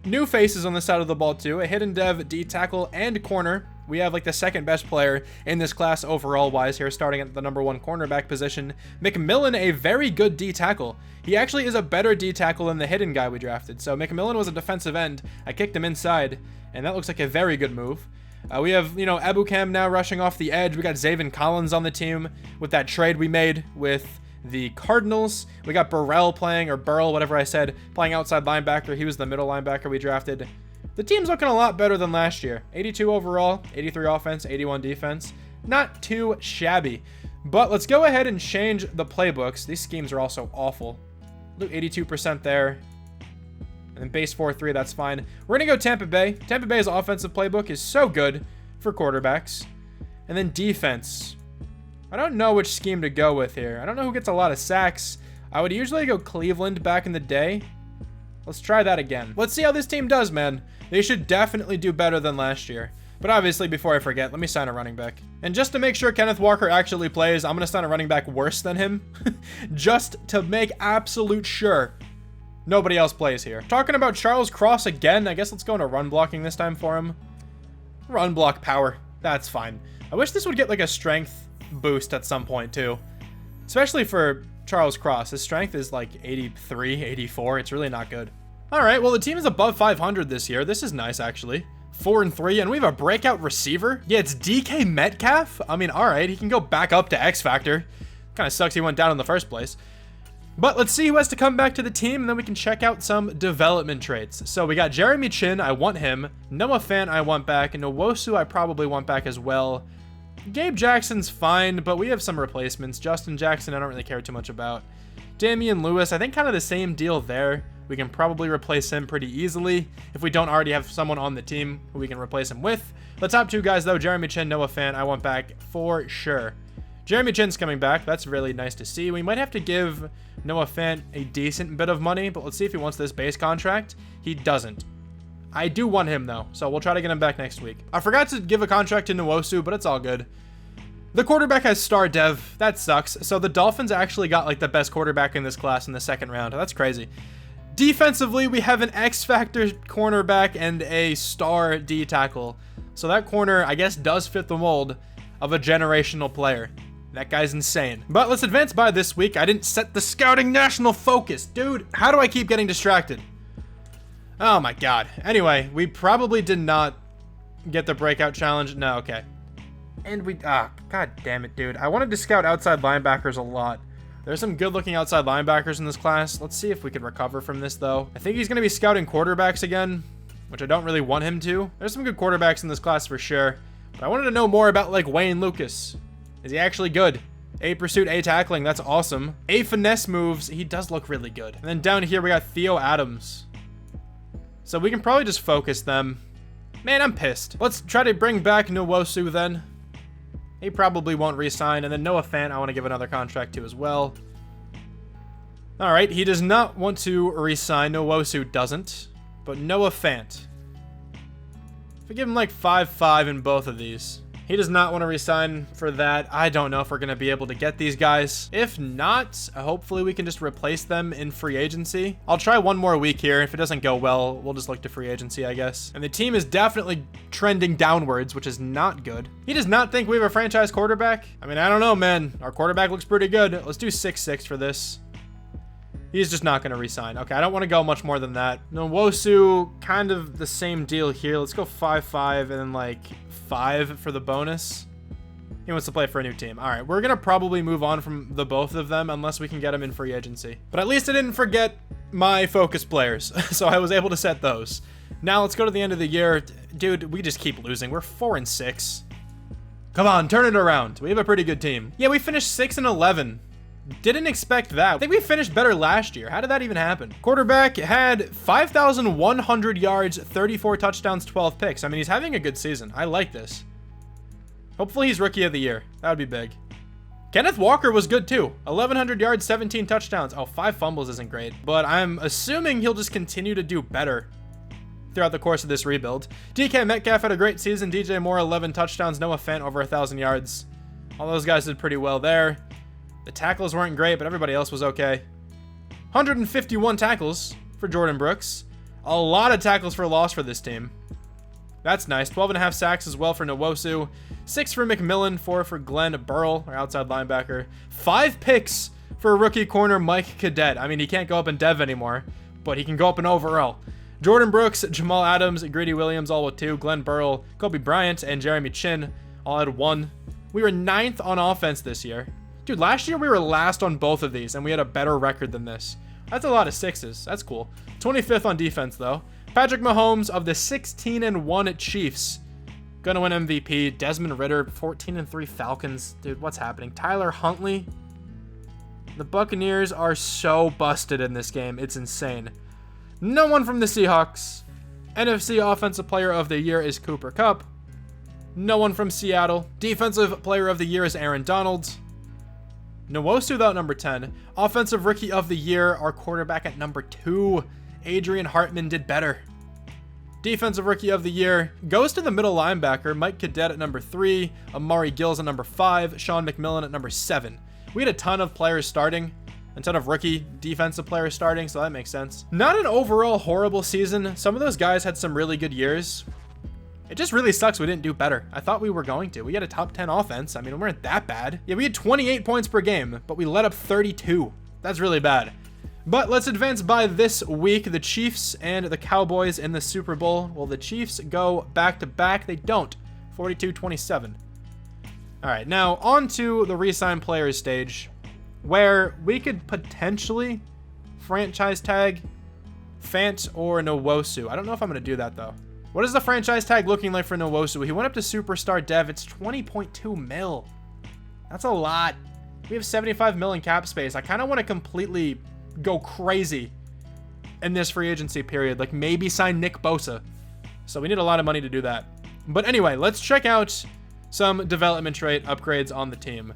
[SPEAKER 1] new faces on the side of the ball too. A hidden dev, D tackle, and corner. We have like the 2nd best player in this class overall wise here, starting at the number 1 cornerback position. McMillan, a very good D tackle. He actually is a better D tackle than the hidden guy we drafted. So McMillan was a defensive end. I kicked him inside, and that looks like a very good move. We have, Ebukam now rushing off the edge. We got Zaven Collins on the team with that trade we made with the Cardinals. We got Burrell playing, or Burrell, whatever I said, playing outside linebacker. He was the middle linebacker we drafted. The team's looking a lot better than last year. 82 overall, 83 offense, 81 defense. Not too shabby. But let's go ahead and change the playbooks. These schemes are also awful. Look, 82% there. And then base 4-3, that's fine. We're going to go Tampa Bay. Tampa Bay's offensive playbook is so good for quarterbacks. And then defense. I don't know which scheme to go with here. I don't know who gets a lot of sacks. I would usually go Cleveland back in the day. Let's try that again. Let's see how this team does, man. They should definitely do better than last year. But obviously, before I forget, let me sign a running back. And just to make sure Kenneth Walker actually plays, I'm going to sign a running back worse than him. Just to make absolute sure nobody else plays here. Talking about Charles Cross again, I guess let's go into run blocking this time for him. Run block power. That's fine. I wish this would get like a strength boost at some point too. Especially for Charles Cross. His strength is like 83, 84. It's really not good. All right, well, the team is above 500 this year. This is nice, actually. 4-3, and we have a breakout receiver. Yeah, it's DK Metcalf. I mean, all right, he can go back up to X Factor. Kind of sucks he went down in the first place. But let's see who has to come back to the team, and then we can check out some development traits. So we got Jeremy Chin. I want him. Noah Fant, I want back. And Nwosu, I probably want back as well. Gabe Jackson's fine, but we have some replacements. Justin Jackson, I don't really care too much about. Damian Lewis, I think kind of the same deal there. We can probably replace him pretty easily if we don't already have someone on the team who we can replace him with. The top two guys, though, Jeremy Chin, Noah Fant, I want back for sure. Jeremy Chin's coming back. That's really nice to see. We might have to give Noah Fant a decent bit of money, but let's see if he wants this base contract. He doesn't. I do want him, though, so we'll try to get him back next week. I forgot to give a contract to Nwosu, but it's all good. The quarterback has star dev. That sucks. So the Dolphins actually got like the best quarterback in this class in the second round. That's crazy. Defensively, we have an X-Factor cornerback and a star D tackle. So that corner, I guess, does fit the mold of a generational player. That guy's insane. But let's advance by this week. I didn't set the scouting national focus. Dude, how do I keep getting distracted? Oh my god. Anyway, we probably did not get the breakout challenge. No, okay. And god damn it, dude. I wanted to scout outside linebackers a lot. There's some good-looking outside linebackers in this class. Let's see if we can recover from this, though. I think he's going to be scouting quarterbacks again, which I don't really want him to. There's some good quarterbacks in this class for sure. But I wanted to know more about, like, Wayne Lucas. Is he actually good? A pursuit, A tackling. That's awesome. A finesse moves. He does look really good. And then down here, we got Theo Adams. So we can probably just focus them. Man, I'm pissed. Let's try to bring back Nwosu then. He probably won't re-sign. And then Noah Fant, I want to give another contract to as well. All right, he does not want to re-sign. Nwosu doesn't. But Noah Fant. If we give him like 5-5 in both of these. He does not want to re-sign for that. I don't know if we're going to be able to get these guys. If not, hopefully we can just replace them in free agency. I'll try one more week here. If it doesn't go well, we'll just look to free agency, I guess. And the team is definitely trending downwards, which is not good. He does not think we have a franchise quarterback. I mean, I don't know, man. Our quarterback looks pretty good. Let's do 6-6 for this. He's just not going to re-sign. Okay, I don't want to go much more than that. Nwosu, kind of the same deal here. Let's go 5-5 and then like 5 for the bonus. He wants to play for a new team. All right, we're going to probably move on from the both of them unless we can get him in free agency. But at least I didn't forget my focus players, so I was able to set those. Now let's go to the end of the year. Dude, we just keep losing. We're 4-6. Come on, turn it around. We have a pretty good team. Yeah, we finished 6-11. Didn't expect that. I think we finished better last year. How did that even happen? Quarterback had 5,100 yards, 34 touchdowns, 12 picks. I mean, he's having a good season. I like this. Hopefully he's rookie of the year. That would be big. Kenneth Walker was good too. 1,100 yards, 17 touchdowns. Oh, 5 fumbles isn't great. But I'm assuming he'll just continue to do better throughout the course of this rebuild. DK Metcalf had a great season. DJ Moore, 11 touchdowns. Noah Fant, over 1,000 yards. All those guys did pretty well there. The tackles weren't great, but everybody else was okay. 151 tackles for Jordan Brooks. A lot of tackles for loss for this team. That's nice. 12.5 sacks as well for Nwosu. 6 for McMillan. 4 for Glenn Burrell, our outside linebacker. 5 picks for rookie corner Mike Cadet. I mean, he can't go up in dev anymore, but he can go up in overall. Jordan Brooks, Jamal Adams, Greedy Williams all with 2. Glenn Burrell, Kobe Bryant, and Jeremy Chin all had 1. We were 9th on offense this year. Dude, last year we were last on both of these, and we had a better record than this. That's a lot of 6s. That's cool. 25th on defense, though. Patrick Mahomes of the 16-1 Chiefs. Gonna win MVP. Desmond Ridder, 14-3 Falcons. Dude, what's happening? Tyler Huntley. The Buccaneers are so busted in this game. It's insane. No one from the Seahawks. NFC Offensive Player of the Year is Cooper Kupp. No one from Seattle. Defensive Player of the Year is Aaron Donald. Nwosu without number 10. Offensive Rookie of the Year, our quarterback at number 2. Adrian Hartman did better. Defensive Rookie of the Year goes to the middle linebacker, Mike Cadet at number 3, Amari Gills at number 5, Sean McMillan at number 7. We had a ton of players starting, a ton of rookie defensive players starting, so that makes sense. Not an overall horrible season. Some of those guys had some really good years. It just really sucks we didn't do better. I thought we were going to. We had a top 10 offense. I mean, we weren't that bad. Yeah, we had 28 points per game, but we let up 32. That's really bad. But let's advance by this week. The Chiefs and the Cowboys in the Super Bowl. Well, the Chiefs go back-to-back. They don't. 42-27. All right, now on to the re-sign players stage, where we could potentially franchise tag Fant or Nwosu. I don't know if I'm going to do that, though. What is the franchise tag looking like for Nwosu? He went up to Superstar Dev. It's 20.2 mil. That's a lot. We have 75 mil in cap space. I kind of want to completely go crazy in this free agency period, like maybe sign Nick Bosa. So we need a lot of money to do that. But anyway, let's check out some development trait upgrades on the team.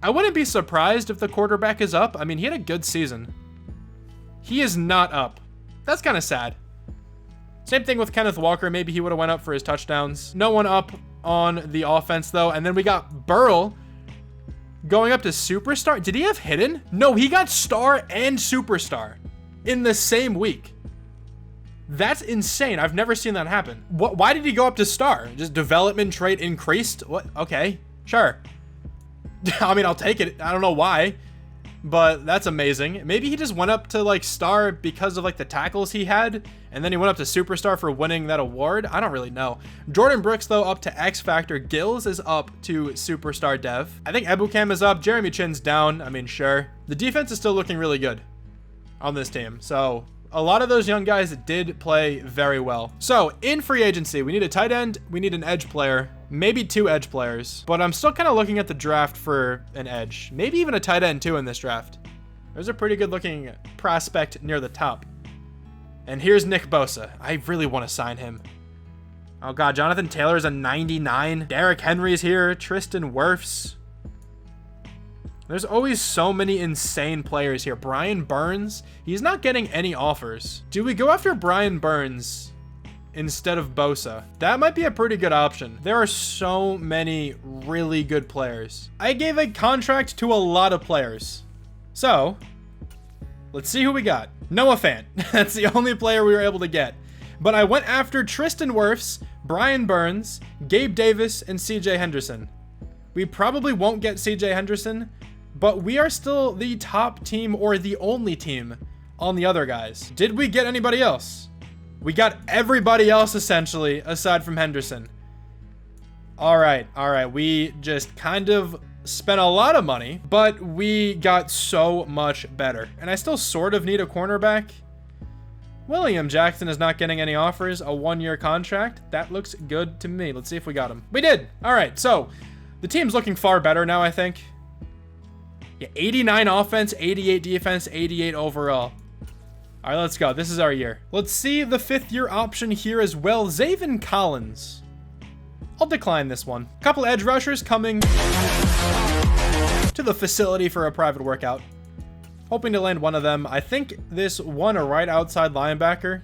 [SPEAKER 1] I wouldn't be surprised if the quarterback is up. I mean, he had a good season. He is not up. That's kind of sad. Same thing with Kenneth Walker. Maybe he would have went up for his touchdowns. No one up on the offense though. And then we got Burl going up to Superstar. Did he have hidden? No, he got Star and Superstar in the same week. That's insane. I've never seen that happen. Why did he go up to Star? Just development trait increased? What? Okay, sure. I mean, I'll take it. I don't know why, but that's amazing. Maybe he just went up to like Star because of like the tackles he had, and then he went up to Superstar for winning that award. I don't really know. Jordan Brooks though up to X Factor. Gills is up to Superstar Dev. I think Ebukam is up. Jeremy Chin's down. I mean, sure. The defense is still looking really good on this team. So a lot of those young guys did play very well. So in free agency, we need a tight end. We need an edge player. Maybe 2 edge players, but I'm still kind of looking at the draft for an edge. Maybe even a tight end too in this draft. There's a pretty good looking prospect near the top. And here's Nick Bosa. I really want to sign him. Oh God, Jonathan Taylor's a 99. Derrick Henry's here. Tristan Wirfs. There's always so many insane players here. Brian Burns. He's not getting any offers. Do we go after Brian Burns instead of Bosa? That might be a pretty good option. There are so many really good players. I gave a contract to a lot of players. So let's see who we got. Noah Fant. That's the only player we were able to get. But I went after Tristan Wirfs, Brian Burns, Gabe Davis, and CJ Henderson. We probably won't get CJ Henderson, but we are still the top team or the only team on the other guys. Did we get anybody else? We got everybody else essentially aside from Henderson. All right. We just kind of spent a lot of money, but we got so much better. And I still sort of need a cornerback. William Jackson is not getting any offers. A 1-year contract. That looks good to me. Let's see if we got him. We did. All right. So the team's looking far better now, I think. Yeah, 89 offense, 88 defense, 88 overall. All right, let's go. This is our year. Let's see the 5th-year option here as well. Zaven Collins. I'll decline this one. Couple edge rushers coming to the facility for a private workout. Hoping to land one of them. I think this one right outside linebacker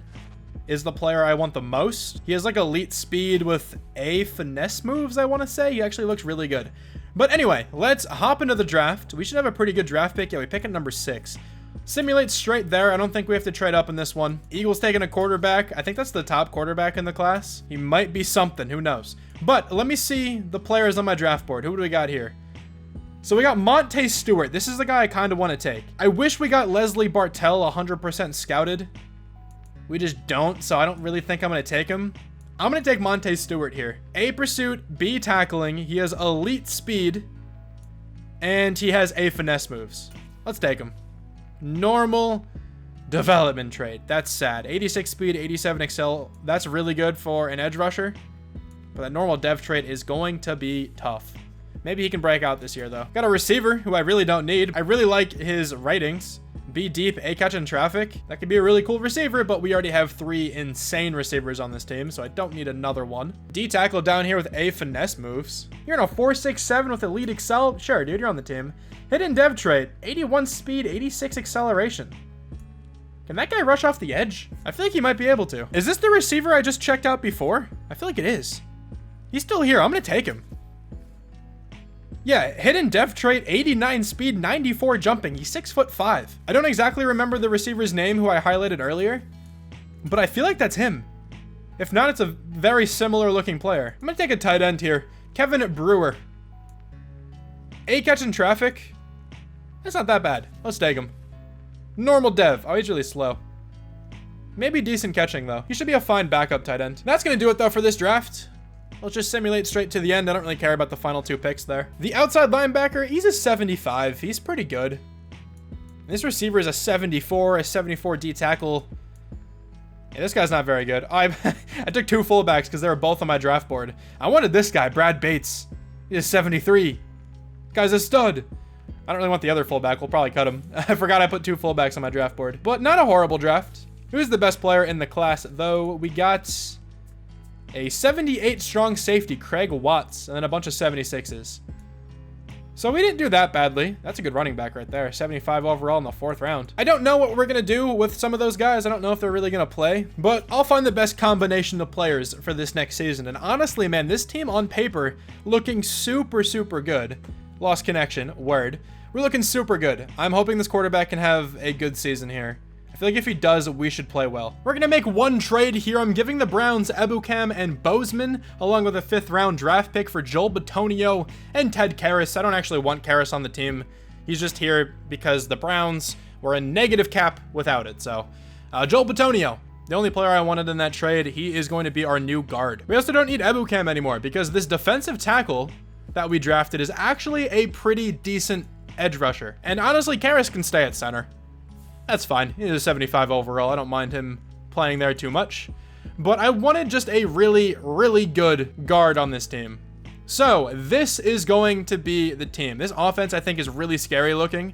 [SPEAKER 1] is the player I want the most. He has like elite speed with a finesse moves, I want to say. He actually looks really good. But anyway, let's hop into the draft. We should have a pretty good draft pick. Yeah, we pick at number 6. Simulate straight there. I don't think we have to trade up in this one. Eagles taking a quarterback. I think that's the top quarterback in the class. He might be something. Who knows? But let me see the players on my draft board. Who do we got here? So we got Monte Stewart. This is the guy I kind of want to take. I wish we got Leslie Bartell 100% scouted. We just don't, so I don't really think I'm going to take him. I'm going to take Monte Stewart here. A pursuit, B tackling. He has elite speed, and he has A finesse moves. Let's take him. Normal development trait. That's sad. 86 speed, 87 excel. That's really good for an edge rusher. But that normal dev trait is going to be tough. Maybe he can break out this year, though. Got a receiver who I really don't need. I really like his ratings. be deep, A catch in traffic. That could be a really cool receiver, but we already have 3 insane receivers on this team, so I don't need another one. D tackle down here with A finesse moves. You're in a 4.67 with elite excel. Sure, dude, you're on the team. Hidden dev trait, 81 speed, 86 acceleration. Can that guy rush off the edge? I feel like he might be able to. Is this the receiver I just checked out before? I feel like it is. He's still here. I'm gonna take him. Yeah, hidden dev trait, 89 speed, 94 jumping. He's 6'5". I don't exactly remember the receiver's name who I highlighted earlier, but I feel like that's him. If not, it's a very similar looking player. I'm gonna take a tight end here. Kevin Brewer. A catch in traffic. That's not that bad. Let's take him. Normal dev. Oh, he's really slow. Maybe decent catching though. He should be a fine backup tight end. That's gonna do it though for this draft. Let's just simulate straight to the end. I don't really care about the final 2 picks there. The outside linebacker, he's a 75. He's pretty good. This receiver is a 74 D tackle. Yeah, this guy's not very good. I took 2 fullbacks because they were both on my draft board. I wanted this guy, Brad Bates. He's a 73. Guy's a stud. I don't really want the other fullback. We'll probably cut him. I forgot I put 2 fullbacks on my draft board. But not a horrible draft. Who's the best player in the class, though? We got a 78 strong safety, Craig Watts, and then a bunch of 76s. So we didn't do that badly. That's a good running back right there. 75 overall in the 4th round. I don't know what we're going to do with some of those guys. I don't know if they're really going to play, but I'll find the best combination of players for this next season. And honestly, man, this team on paper looking super, super good. Lost connection, word. We're looking super good. I'm hoping this quarterback can have a good season here. I feel like if he does, we should play well. We're going to make one trade here. I'm giving the Browns Ebukam and Bozeman, along with a 5th round draft pick for Joel Bitonio and Ted Karras. I don't actually want Karras on the team. He's just here because the Browns were in negative cap without it. So, Joel Bitonio, the only player I wanted in that trade, he is going to be our new guard. We also don't need Ebukam anymore because this defensive tackle that we drafted is actually a pretty decent edge rusher. And honestly, Karras can stay at center. That's fine. He's a 75 overall. I don't mind him playing there too much. But I wanted just a really, really good guard on this team. So this is going to be the team. This offense, I think, is really scary looking.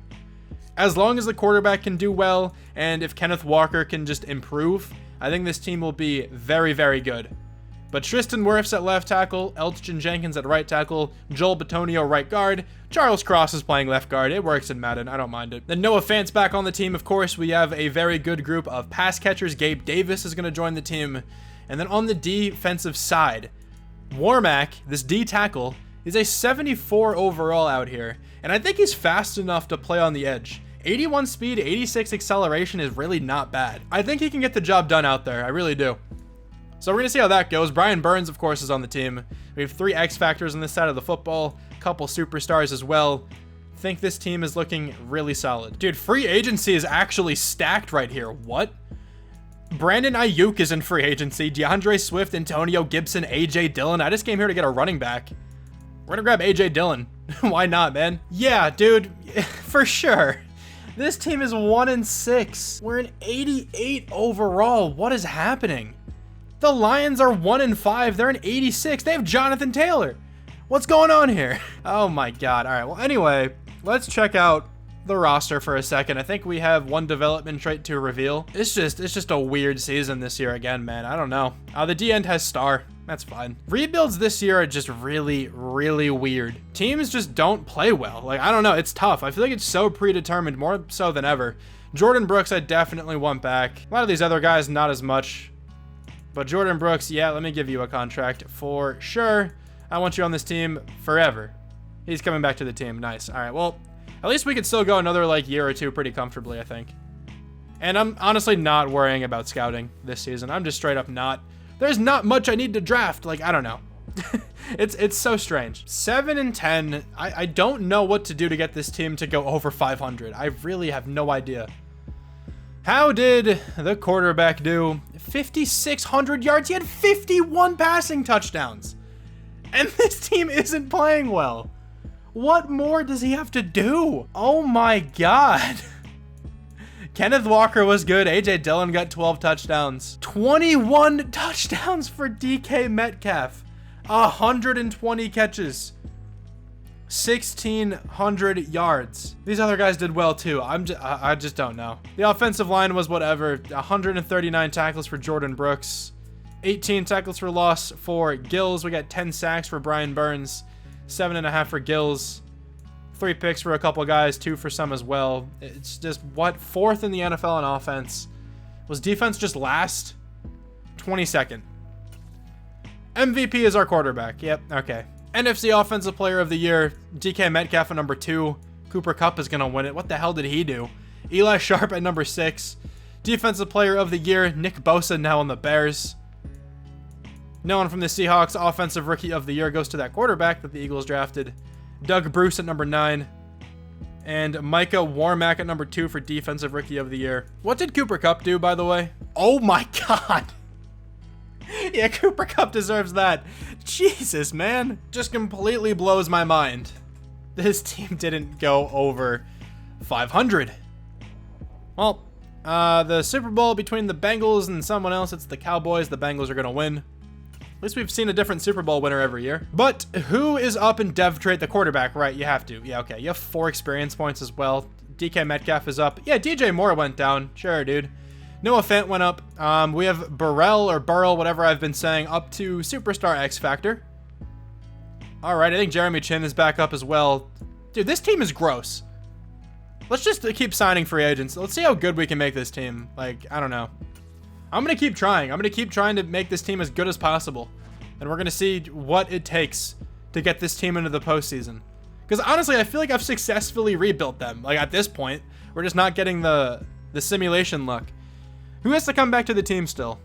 [SPEAKER 1] As long as the quarterback can do well, and if Kenneth Walker can just improve, I think this team will be very, very good. But Tristan Wirfs at left tackle, Elgton Jenkins at right tackle, Joel Bitonio right guard, Charles Cross is playing left guard. It works in Madden. I don't mind it. Then Noah Fant's back on the team. Of course, we have a very good group of pass catchers. Gabe Davis is going to join the team. And then on the defensive side, Warmack, this D tackle, is a 74 overall out here. And I think he's fast enough to play on the edge. 81 speed, 86 acceleration is really not bad. I think he can get the job done out there. I really do. So we're going to see how that goes. Brian Burns, of course, is on the team. We have 3 X factors on this side of the football, a couple superstars as well. I think this team is looking really solid. Dude, free agency is actually stacked right here. What? Brandon Ayuk is in free agency. DeAndre Swift, Antonio Gibson, AJ Dillon. I just came here to get a running back. We're going to grab AJ Dillon. Why not, man? Yeah, dude, for sure. This team is 1-6. We're an 88 overall. What is happening? The Lions are 1-5. They're an 86. They have Jonathan Taylor. What's going on here? Oh my God. All right. Well, anyway, let's check out the roster for a second. I think we have 1 development trait to reveal. It's just a weird season this year again, man. I don't know. The D end has star. That's fine. Rebuilds this year are just really, really weird. Teams just don't play well. Like, I don't know. It's tough. I feel like it's so predetermined, more so than ever. Jordan Brooks, I definitely want back. A lot of these other guys, not as much. But Jordan Brooks, yeah, let me give you a contract for sure. I want you on this team forever. He's coming back to the team. Nice. All right, well, at least we could still go another, like, year or 2 pretty comfortably, I think. And I'm honestly not worrying about scouting this season. I'm just straight up not. There's not much I need to draft. Like, I don't know. It's so strange. 7-10. I don't know what to do to get this team to go over 500. I really have no idea. How did the quarterback do? 5,600 yards. He had 51 passing touchdowns. And this team isn't playing well. What more does he have to do? Oh my God. Kenneth Walker was good. AJ Dillon got 12 touchdowns. 21 touchdowns for DK Metcalf. 120 catches. 1,600 yards. These other guys did well too. I just don't know. The offensive line was whatever. 139 tackles for Jordan Brooks. 18 tackles for loss for Gills. We got 10 sacks for Brian Burns. 7.5 for Gills. 3 picks for a couple guys, 2 for some as well. It's just, what? 4th in the NFL in offense. Was defense just last? 22nd. MVP is our quarterback. Yep, okay. NFC Offensive Player of the Year, DK Metcalf at number 2. Cooper Kupp is going to win it. What the hell did he do? Eli Sharp at number 6. Defensive Player of the Year, Nick Bosa now on the Bears. No one from the Seahawks. Offensive Rookie of the Year goes to that quarterback that the Eagles drafted. Doug Bruce at number 9. And Micah Warmack at number 2 for Defensive Rookie of the Year. What did Cooper Kupp do, by the way? Oh my god! Yeah, Cooper Kupp deserves that. Jesus, man. Just completely blows my mind. This team didn't go over 500. Well, the Super Bowl between the Bengals and someone else, it's the Cowboys. The Bengals are going to win. At least we've seen a different Super Bowl winner every year. But who is up in dev trait? The quarterback, right? You have to. Yeah, okay. You have 4 experience points as well. DK Metcalf is up. Yeah, DJ Moore went down. Sure, dude. Noah Fant went up. We have Burrell or Burrell, whatever I've been saying, up to Superstar X Factor. All right, I think Jeremy Chin is back up as well. Dude, this team is gross. Let's just keep signing free agents. Let's see how good we can make this team. Like, I don't know. I'm going to keep trying. I'm going to keep trying to make this team as good as possible. And we're going to see what it takes to get this team into the postseason. Because honestly, I feel like I've successfully rebuilt them. Like, at this point, we're just not getting the simulation luck. Who has to come back to the team still?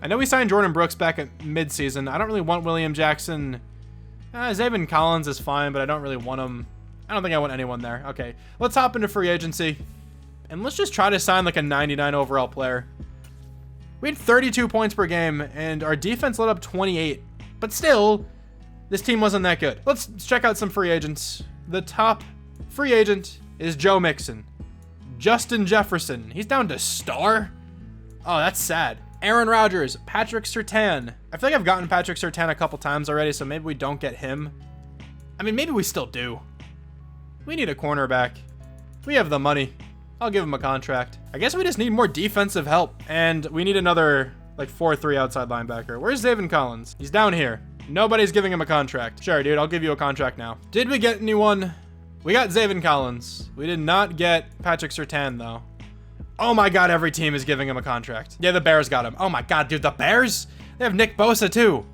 [SPEAKER 1] I know we signed Jordan Brooks back at midseason. I don't really want William Jackson. Zaven Collins is fine, but I don't really want him. I don't think I want anyone there. Okay, let's hop into free agency. And let's just try to sign like a 99 overall player. We had 32 points per game, and our defense let up 28. But still, this team wasn't that good. Let's check out some free agents. The top free agent is Joe Mixon. Justin Jefferson. He's down to star? Oh, that's sad. Aaron Rodgers, Patrick Surtain. I feel like I've gotten Patrick Surtain a couple times already, so maybe we don't get him. I mean, maybe we still do. We need a cornerback. We have the money. I'll give him a contract. I guess we just need more defensive help. And we need another, like, 4-3 outside linebacker. Where's Zaven Collins? He's down here. Nobody's giving him a contract. Sure, dude, I'll give you a contract now. Did we get anyone? We got Zaven Collins. We did not get Patrick Surtain, though. Oh my god, every team is giving him a contract. Yeah, the Bears got him. Oh my god, dude, the Bears? They have Nick Bosa, too.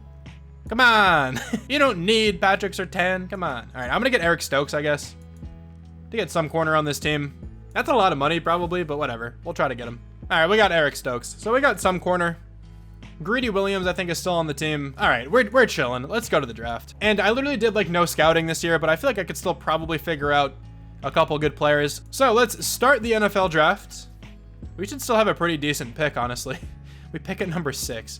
[SPEAKER 1] Come on. You don't need Patrick Surtain. Come on. All right, I'm going to get Eric Stokes, I guess, to get some corner on this team. That's a lot of money, probably, but whatever. We'll try to get him. All right, we got Eric Stokes. So we got some corner. Greedy Williams, I think, is still on the team. All right, we're chilling. Let's go to the draft. And I literally did, like, no scouting this year, but I feel like I could still probably figure out a couple good players. So let's start the NFL draft. We should still have a pretty decent pick, honestly. We pick at number 6.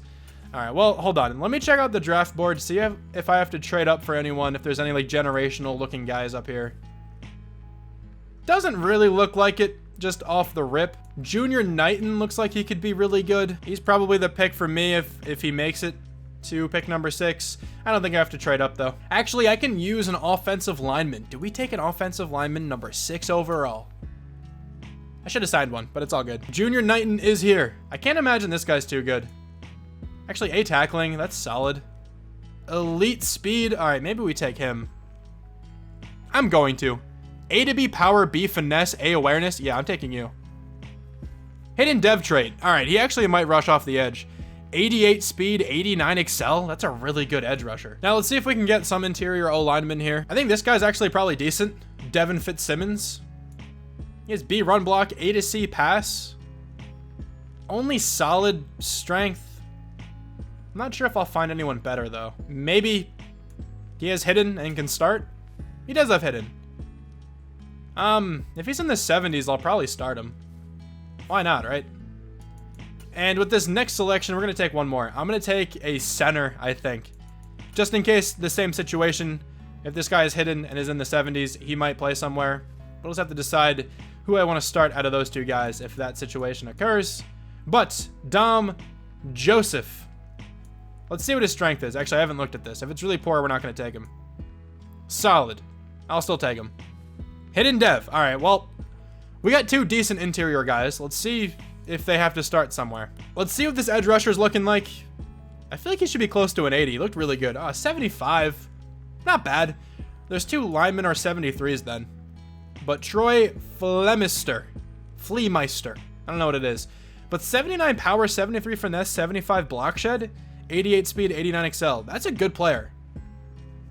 [SPEAKER 1] All right, well, hold on. Let me check out the draft board, see if I have to trade up for anyone, if there's any, like, generational-looking guys up here. Doesn't really look like it, just off the rip. Junior Knighton looks like he could be really good. He's probably the pick for me if he makes it to pick number 6. I don't think I have to trade up, though. Actually, I can use an offensive lineman. Do we take an offensive lineman number 6 overall? I should have signed one, but it's all good. Junior Knighton is here. I can't imagine this guy's too good. Actually, A tackling, that's solid. Elite speed. All right, maybe we take him. I'm going to. A to B power, B finesse, A awareness. Yeah, I'm taking you. Hidden dev trait. All right, he actually might rush off the edge. 88 speed, 89 excel. That's a really good edge rusher. Now let's see if we can get some interior O lineman here. I think this guy's actually probably decent. Devin Fitzsimmons. He has B run block, A to C pass. Only solid strength. I'm not sure if I'll find anyone better though. Maybe he has hidden and can start. He does have hidden. If he's in the 70s, I'll probably start him. Why not, right? And with this next selection, we're going to take one more. I'm going to take a center, I think. Just in case the same situation, if this guy is hidden and is in the 70s, he might play somewhere. We'll just have to decide who I want to start out of those two guys if that situation occurs. But Dom Joseph. Let's see what his strength is. Actually, I haven't looked at this. If it's really poor, we're not going to take him. Solid. I'll still take him. Hidden Dev. All right, well, we got 2 decent interior guys. Let's see if they have to start somewhere. Let's see what this edge rusher is looking like. I feel like he should be close to an 80. He looked really good. 75. Not bad. There's 2 linemen are 73s then. But Troy Flemeister. I don't know what it is. But 79 power, 73 finesse, 75 block shed, 88 speed, 89 excel. That's a good player.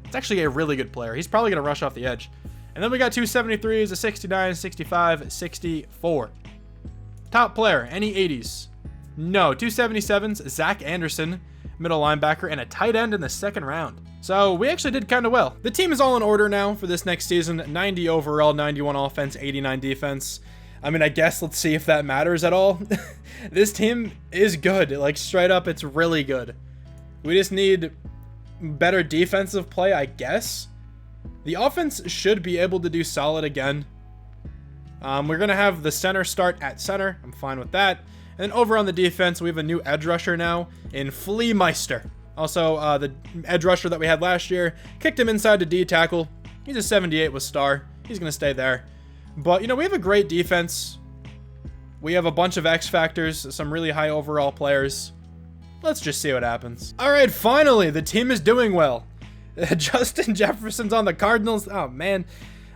[SPEAKER 1] It's actually a really good player. He's probably going to rush off the edge. And then we got 2 73s, a 69, 65, 64. Top player, any 80s? No, 2 77s, Zach Anderson, middle linebacker, and a tight end in the 2nd round. So we actually did kind of well. The team is all in order now for this next season. 90 overall, 91 offense, 89 defense. I mean, I guess let's see if that matters at all. This team is good. Like, straight up, it's really good. We just need better defensive play, I guess. The offense should be able to do solid again. We're going to have the center start at center. I'm fine with that. And then over on the defense, we have a new edge rusher now in Flemeister. Also, the edge rusher that we had last year, kicked him inside to D tackle. He's a 78 with star. He's going to stay there. But, you know, we have a great defense. We have a bunch of X factors, some really high overall players. Let's just see what happens. All right, finally, the team is doing well. Justin Jefferson's on the Cardinals. Oh, man.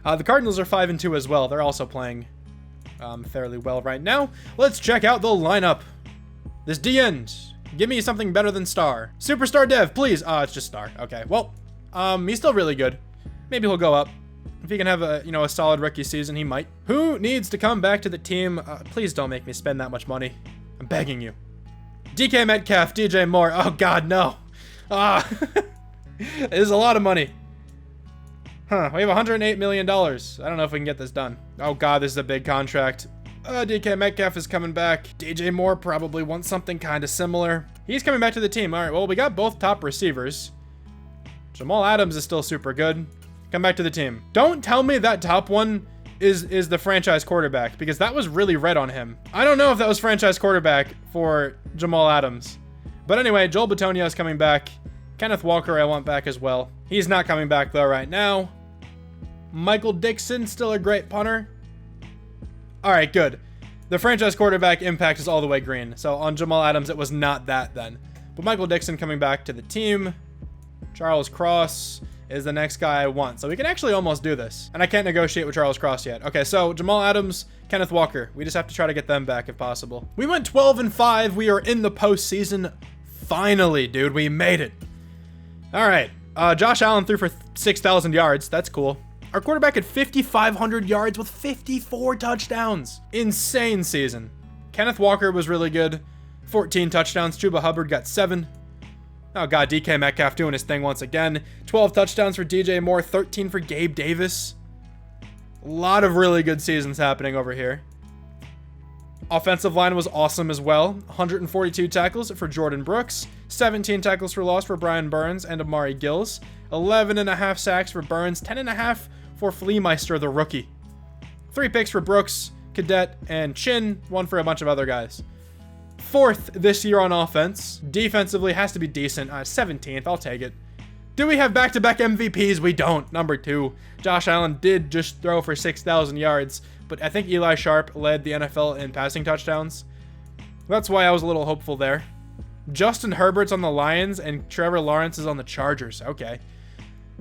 [SPEAKER 1] The Cardinals are 5-2 as well. They're also playing fairly well right now. Let's check out the lineup. This D-end. Give me something better than star. Superstar dev, please. It's just star. Okay, well, he's still really good. Maybe he'll go up. If he can have a, a solid rookie season, he might. Who needs to come back to the team? Please don't make me spend that much money. I'm begging you. DK Metcalf, DJ Moore. Oh, God, no. This is a lot of money. Huh, we have $108 million. I don't know if we can get this done. Oh, God, this is a big contract. DK Metcalf is coming back. DJ Moore probably wants something kind of similar. He's coming back to the team. All right, well, we got both top receivers. Jamal Adams is still super good. Come back to the team. Don't tell me that top one is the franchise quarterback, because that was really red on him. I don't know if that was franchise quarterback for Jamal Adams. But anyway, Joel Bitonio is coming back. Kenneth Walker I want back as well. He's not coming back, though, right now. Michael Dixon, still a great punter. All right, good. The franchise quarterback impact is all the way green. So on Jamal Adams, it was not that then. But Michael Dixon coming back to the team. Charles Cross is the next guy I want. So we can actually almost do this. And I can't negotiate with Charles Cross yet. Okay, so Jamal Adams, Kenneth Walker. We just have to try to get them back if possible. We went 12-5. We are in the postseason. Finally, dude, we made it. All right. Josh Allen threw for 6,000 yards. That's cool. Our quarterback had 5,500 yards with 54 touchdowns. Insane season. Kenneth Walker was really good. 14 touchdowns. Chuba Hubbard got 7. Oh, God, DK Metcalf doing his thing once again. 12 touchdowns for DJ Moore. 13 for Gabe Davis. A lot of really good seasons happening over here. Offensive line was awesome as well. 142 tackles for Jordan Brooks. 17 tackles for loss for Brian Burns and Amari Gills. 11.5 sacks for Burns. 10.5 for Flemeister, the rookie. 3 picks for Brooks, Cadet, and Chin. 1 for a bunch of other guys. 4th this year on offense. Defensively has to be decent. 17th, I'll take it. Do we have back-to-back MVPs? We don't. Number 2. Josh Allen did just throw for 6,000 yards, but I think Eli Sharp led the NFL in passing touchdowns. That's why I was a little hopeful there. Justin Herbert's on the Lions, and Trevor Lawrence is on the Chargers. Okay.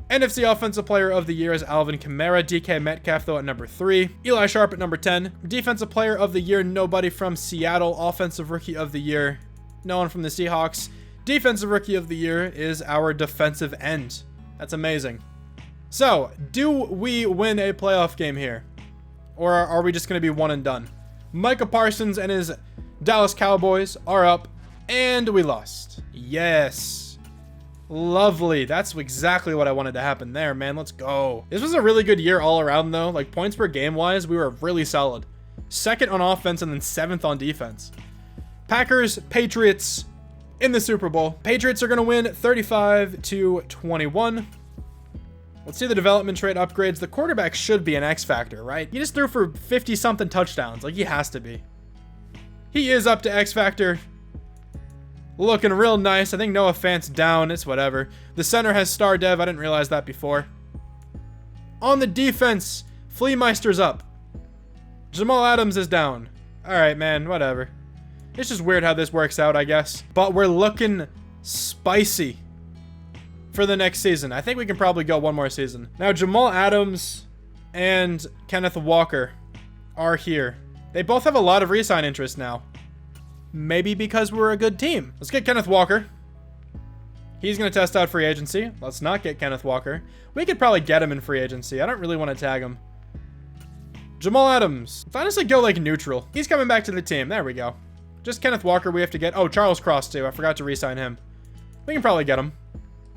[SPEAKER 1] NFC Offensive Player of the Year is Alvin Kamara. DK Metcalf, though, at number 3. Eli Sharp at number 10. Defensive Player of the Year, nobody from Seattle. Offensive Rookie of the Year, no one from the Seahawks. Defensive Rookie of the Year is our defensive end. That's amazing. So, do we win a playoff game here? Or are we just going to be one and done? Micah Parsons and his Dallas Cowboys are up, and we lost. Yes. Lovely. That's exactly what I wanted to happen there, man. Let's go. This was a really good year all around, though. Like, points per game wise, we were really solid. 2nd on offense and then 7th on defense. Packers, Patriots in the Super Bowl. Patriots are going to win 35-21. Let's see the development trait upgrades. The quarterback should be an X factor, right? He just threw for 50-something touchdowns. Like, he has to be. He is up to X factor. Looking real nice. I think Noah Fant's down. It's whatever. The center has star dev. I didn't realize that before. On the defense, Fleameister's up. Jamal Adams is down. All right, man, whatever. It's just weird how this works out, I guess. But we're looking spicy for the next season. I think we can probably go one more season. Now, Jamal Adams and Kenneth Walker are here. They both have a lot of re-sign interest now. Maybe because we're a good team. Let's get Kenneth Walker. He's going to test out free agency. Let's not get Kenneth Walker. We could probably get him in free agency. I don't really want to tag him. Jamal Adams. Let's honestly go like neutral. He's coming back to the team. There we go. Just Kenneth Walker we have to get. Oh, Charles Cross too. I forgot to re-sign him. We can probably get him.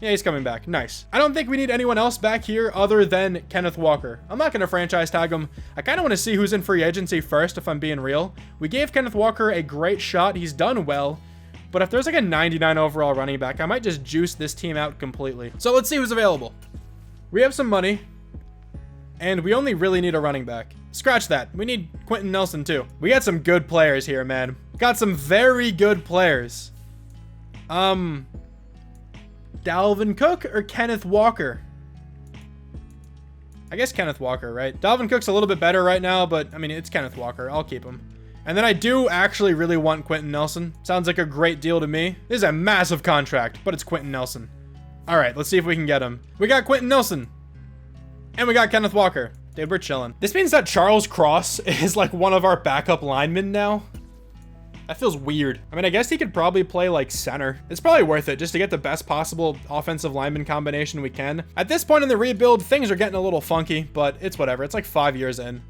[SPEAKER 1] Yeah, he's coming back. Nice. I don't think we need anyone else back here other than Kenneth Walker. I'm not going to franchise tag him. I kind of want to see who's in free agency first, if I'm being real. We gave Kenneth Walker a great shot. He's done well. But if there's like a 99 overall running back, I might just juice this team out completely. So let's see who's available. We have some money. And we only really need a running back. Scratch that. We need Quentin Nelson too. We got some good players here, man. Got some very good players. Dalvin Cook or Kenneth Walker? I guess Kenneth Walker, right? Dalvin Cook's a little bit better right now, but I mean, it's Kenneth Walker. I'll keep him. And then I do actually really want Quentin Nelson. Sounds like a great deal to me. This is a massive contract, but it's Quentin Nelson. All right, let's see if we can get him. We got Quentin Nelson. And we got Kenneth Walker. Dude, we're chilling. This means that Charles Cross is like one of our backup linemen now. That feels weird. I mean, I guess he could probably play like center. It's probably worth it just to get the best possible offensive lineman combination we can. At this point in the rebuild, things are getting a little funky, but it's whatever. It's like 5 years in.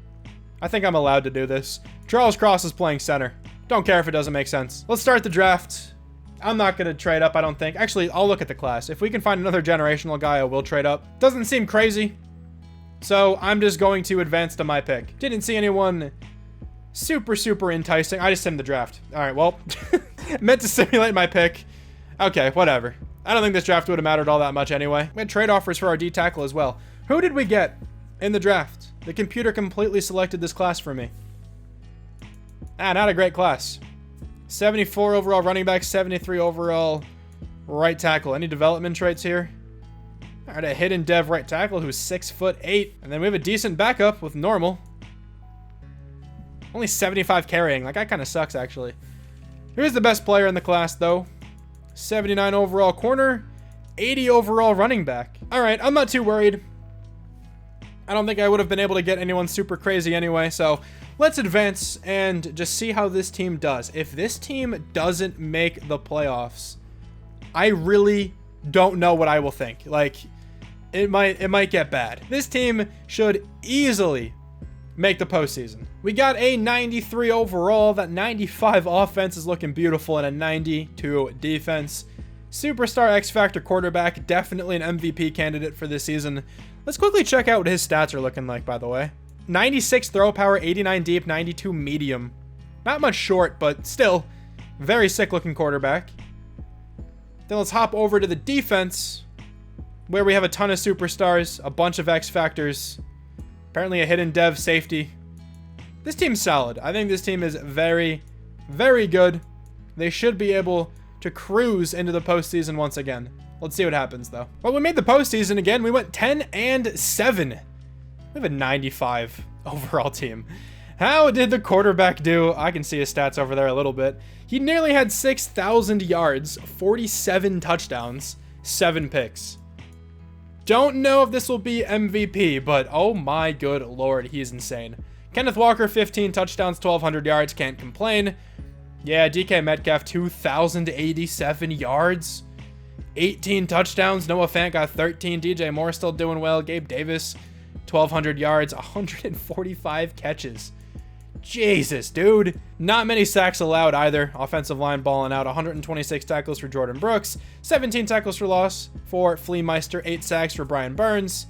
[SPEAKER 1] I think I'm allowed to do this. Charles Cross is playing center. Don't care if it doesn't make sense. Let's start the draft. I'm not going to trade up, I don't think. Actually, I'll look at the class. If we can find another generational guy, I will trade up. Doesn't seem crazy. So I'm just going to advance to my pick. Didn't see anyone super enticing. I just sent the draft. All right, well, meant to simulate my pick. Okay, whatever. I don't think this draft would have mattered all that much anyway. We had trade offers for our D tackle as well. Who did we get in the draft? The computer completely selected this class for me. Not a great class. 74 overall running back, 73 overall right tackle. Any development traits here? All right, a hidden dev right tackle who's 6'8", and then we have a decent backup with normal. Only 75 carrying. Like, that kind of sucks, actually. Here's the best player in the class, though. 79 overall corner, 80 overall running back. All right, I'm not too worried. I don't think I would have been able to get anyone super crazy anyway, so let's advance and just see how this team does. If this team doesn't make the playoffs, I really don't know what I will think. Like, it might get bad. This team should easily make the postseason. We got a 93 overall. That 95 offense is looking beautiful, and a 92 defense. Superstar X Factor quarterback, definitely an MVP candidate for this season. Let's quickly check out what his stats are looking like, by the way. 96 throw power, 89 deep, 92 medium. Not much short, but still, very sick looking quarterback. Then let's hop over to the defense, where we have a ton of superstars, a bunch of X Factors, apparently a hidden dev safety. This team's solid. I think this team is very good. They should be able to cruise into the postseason once again. Let's see what happens, though. Well, we made the postseason again. We went 10-7. We have a 95 overall team. How did the quarterback do? I can see his stats over there a little bit. He nearly had 6,000 yards, 47 touchdowns, 7 picks. Don't know if this will be MVP, but oh my good lord, he's insane. Kenneth Walker, 15 touchdowns, 1,200 yards, can't complain. Yeah, DK Metcalf, 2,087 yards, 18 touchdowns. Noah Fant got 13. DJ Moore still doing well. Gabe Davis, 1,200 yards, 145 catches. Jesus, dude. Not many sacks allowed either. Offensive line balling out. 126 tackles for Jordan Brooks. 17 tackles for loss for Fleameister. 8 sacks for Brian Burns.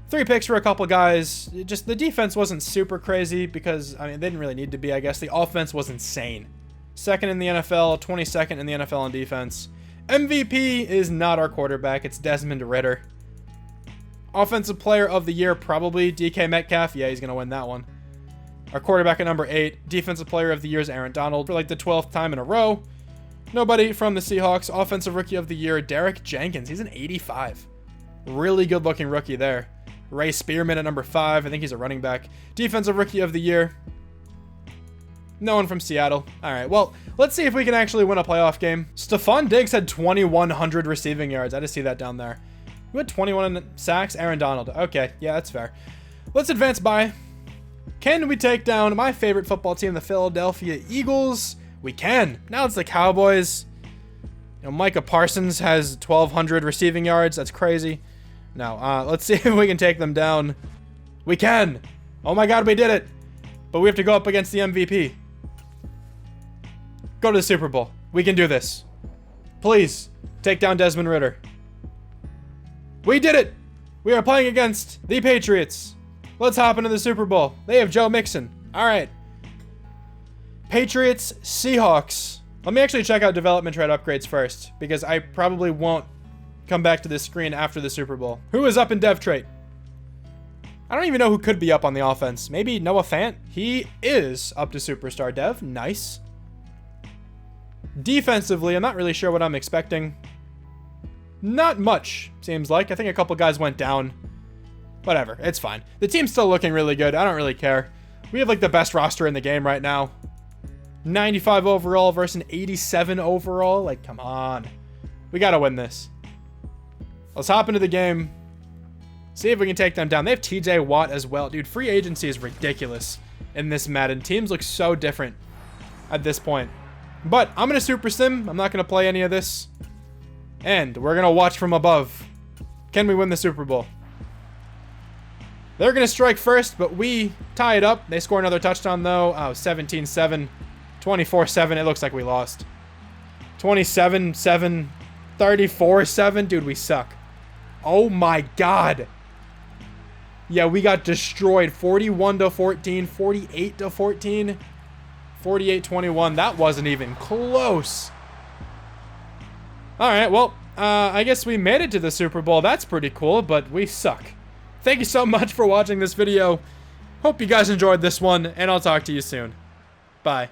[SPEAKER 1] 3 picks for a couple guys. Just the defense wasn't super crazy because, I mean, they didn't really need to be, I guess. The offense was insane. Second in the NFL, 22nd in the NFL on defense. MVP is not our quarterback. It's Desmond Ridder. Offensive player of the year, probably DK Metcalf. Yeah, he's going to win that one. Our quarterback at number 8. Defensive player of the year is Aaron Donald for like the 12th time in a row. Nobody from the Seahawks. Offensive rookie of the year, Derek Jenkins. He's an 85. Really good looking rookie there. Ray Spearman at number 5. I think he's a running back. Defensive Rookie of the Year. No one from Seattle. All right, well, let's see if we can actually win a playoff game. Stephon Diggs had 2,100 receiving yards. I just see that down there. Who had 21 sacks? Aaron Donald. Okay, yeah, that's fair. Let's advance by. Can we take down my favorite football team, the Philadelphia Eagles? We can. Now it's the Cowboys. You know, Micah Parsons has 1,200 receiving yards. That's crazy. Now, let's see if we can take them down. We can. Oh my God, we did it. But we have to go up against the MVP. Go to the Super Bowl. We can do this. Please, take down Desmond Ridder. We did it. We are playing against the Patriots. Let's hop into the Super Bowl. They have Joe Mixon. All right. Patriots, Seahawks. Let me actually check out development trade upgrades first, because I probably won't come back to this screen after the Super Bowl. Who is up in dev trait? I don't even know who could be up on the offense. Maybe Noah Fant? He is up to superstar dev. Nice. Defensively, I'm not really sure what I'm expecting. Not much, seems like. I think a couple guys went down. Whatever, it's fine. The team's still looking really good. I don't really care. We have like the best roster in the game right now. 95 overall versus an 87 overall. Like, come on. We gotta win this. Let's hop into the game. See if we can take them down. They have TJ Watt as well. Dude, free agency is ridiculous in this Madden. Teams look so different at this point. But I'm going to super sim. I'm not going to play any of this. And we're going to watch from above. Can we win the Super Bowl? They're going to strike first, but we tie it up. They score another touchdown, though. Oh, 17-7. 24-7. It looks like we lost. 27-7. 34-7. Dude, we suck. Oh, my God. Yeah, we got destroyed. 41-14. 48-14. 48-21. That wasn't even close. All right, well, I guess we made it to the Super Bowl. That's pretty cool, but we suck. Thank you so much for watching this video. Hope you guys enjoyed this one, and I'll talk to you soon. Bye.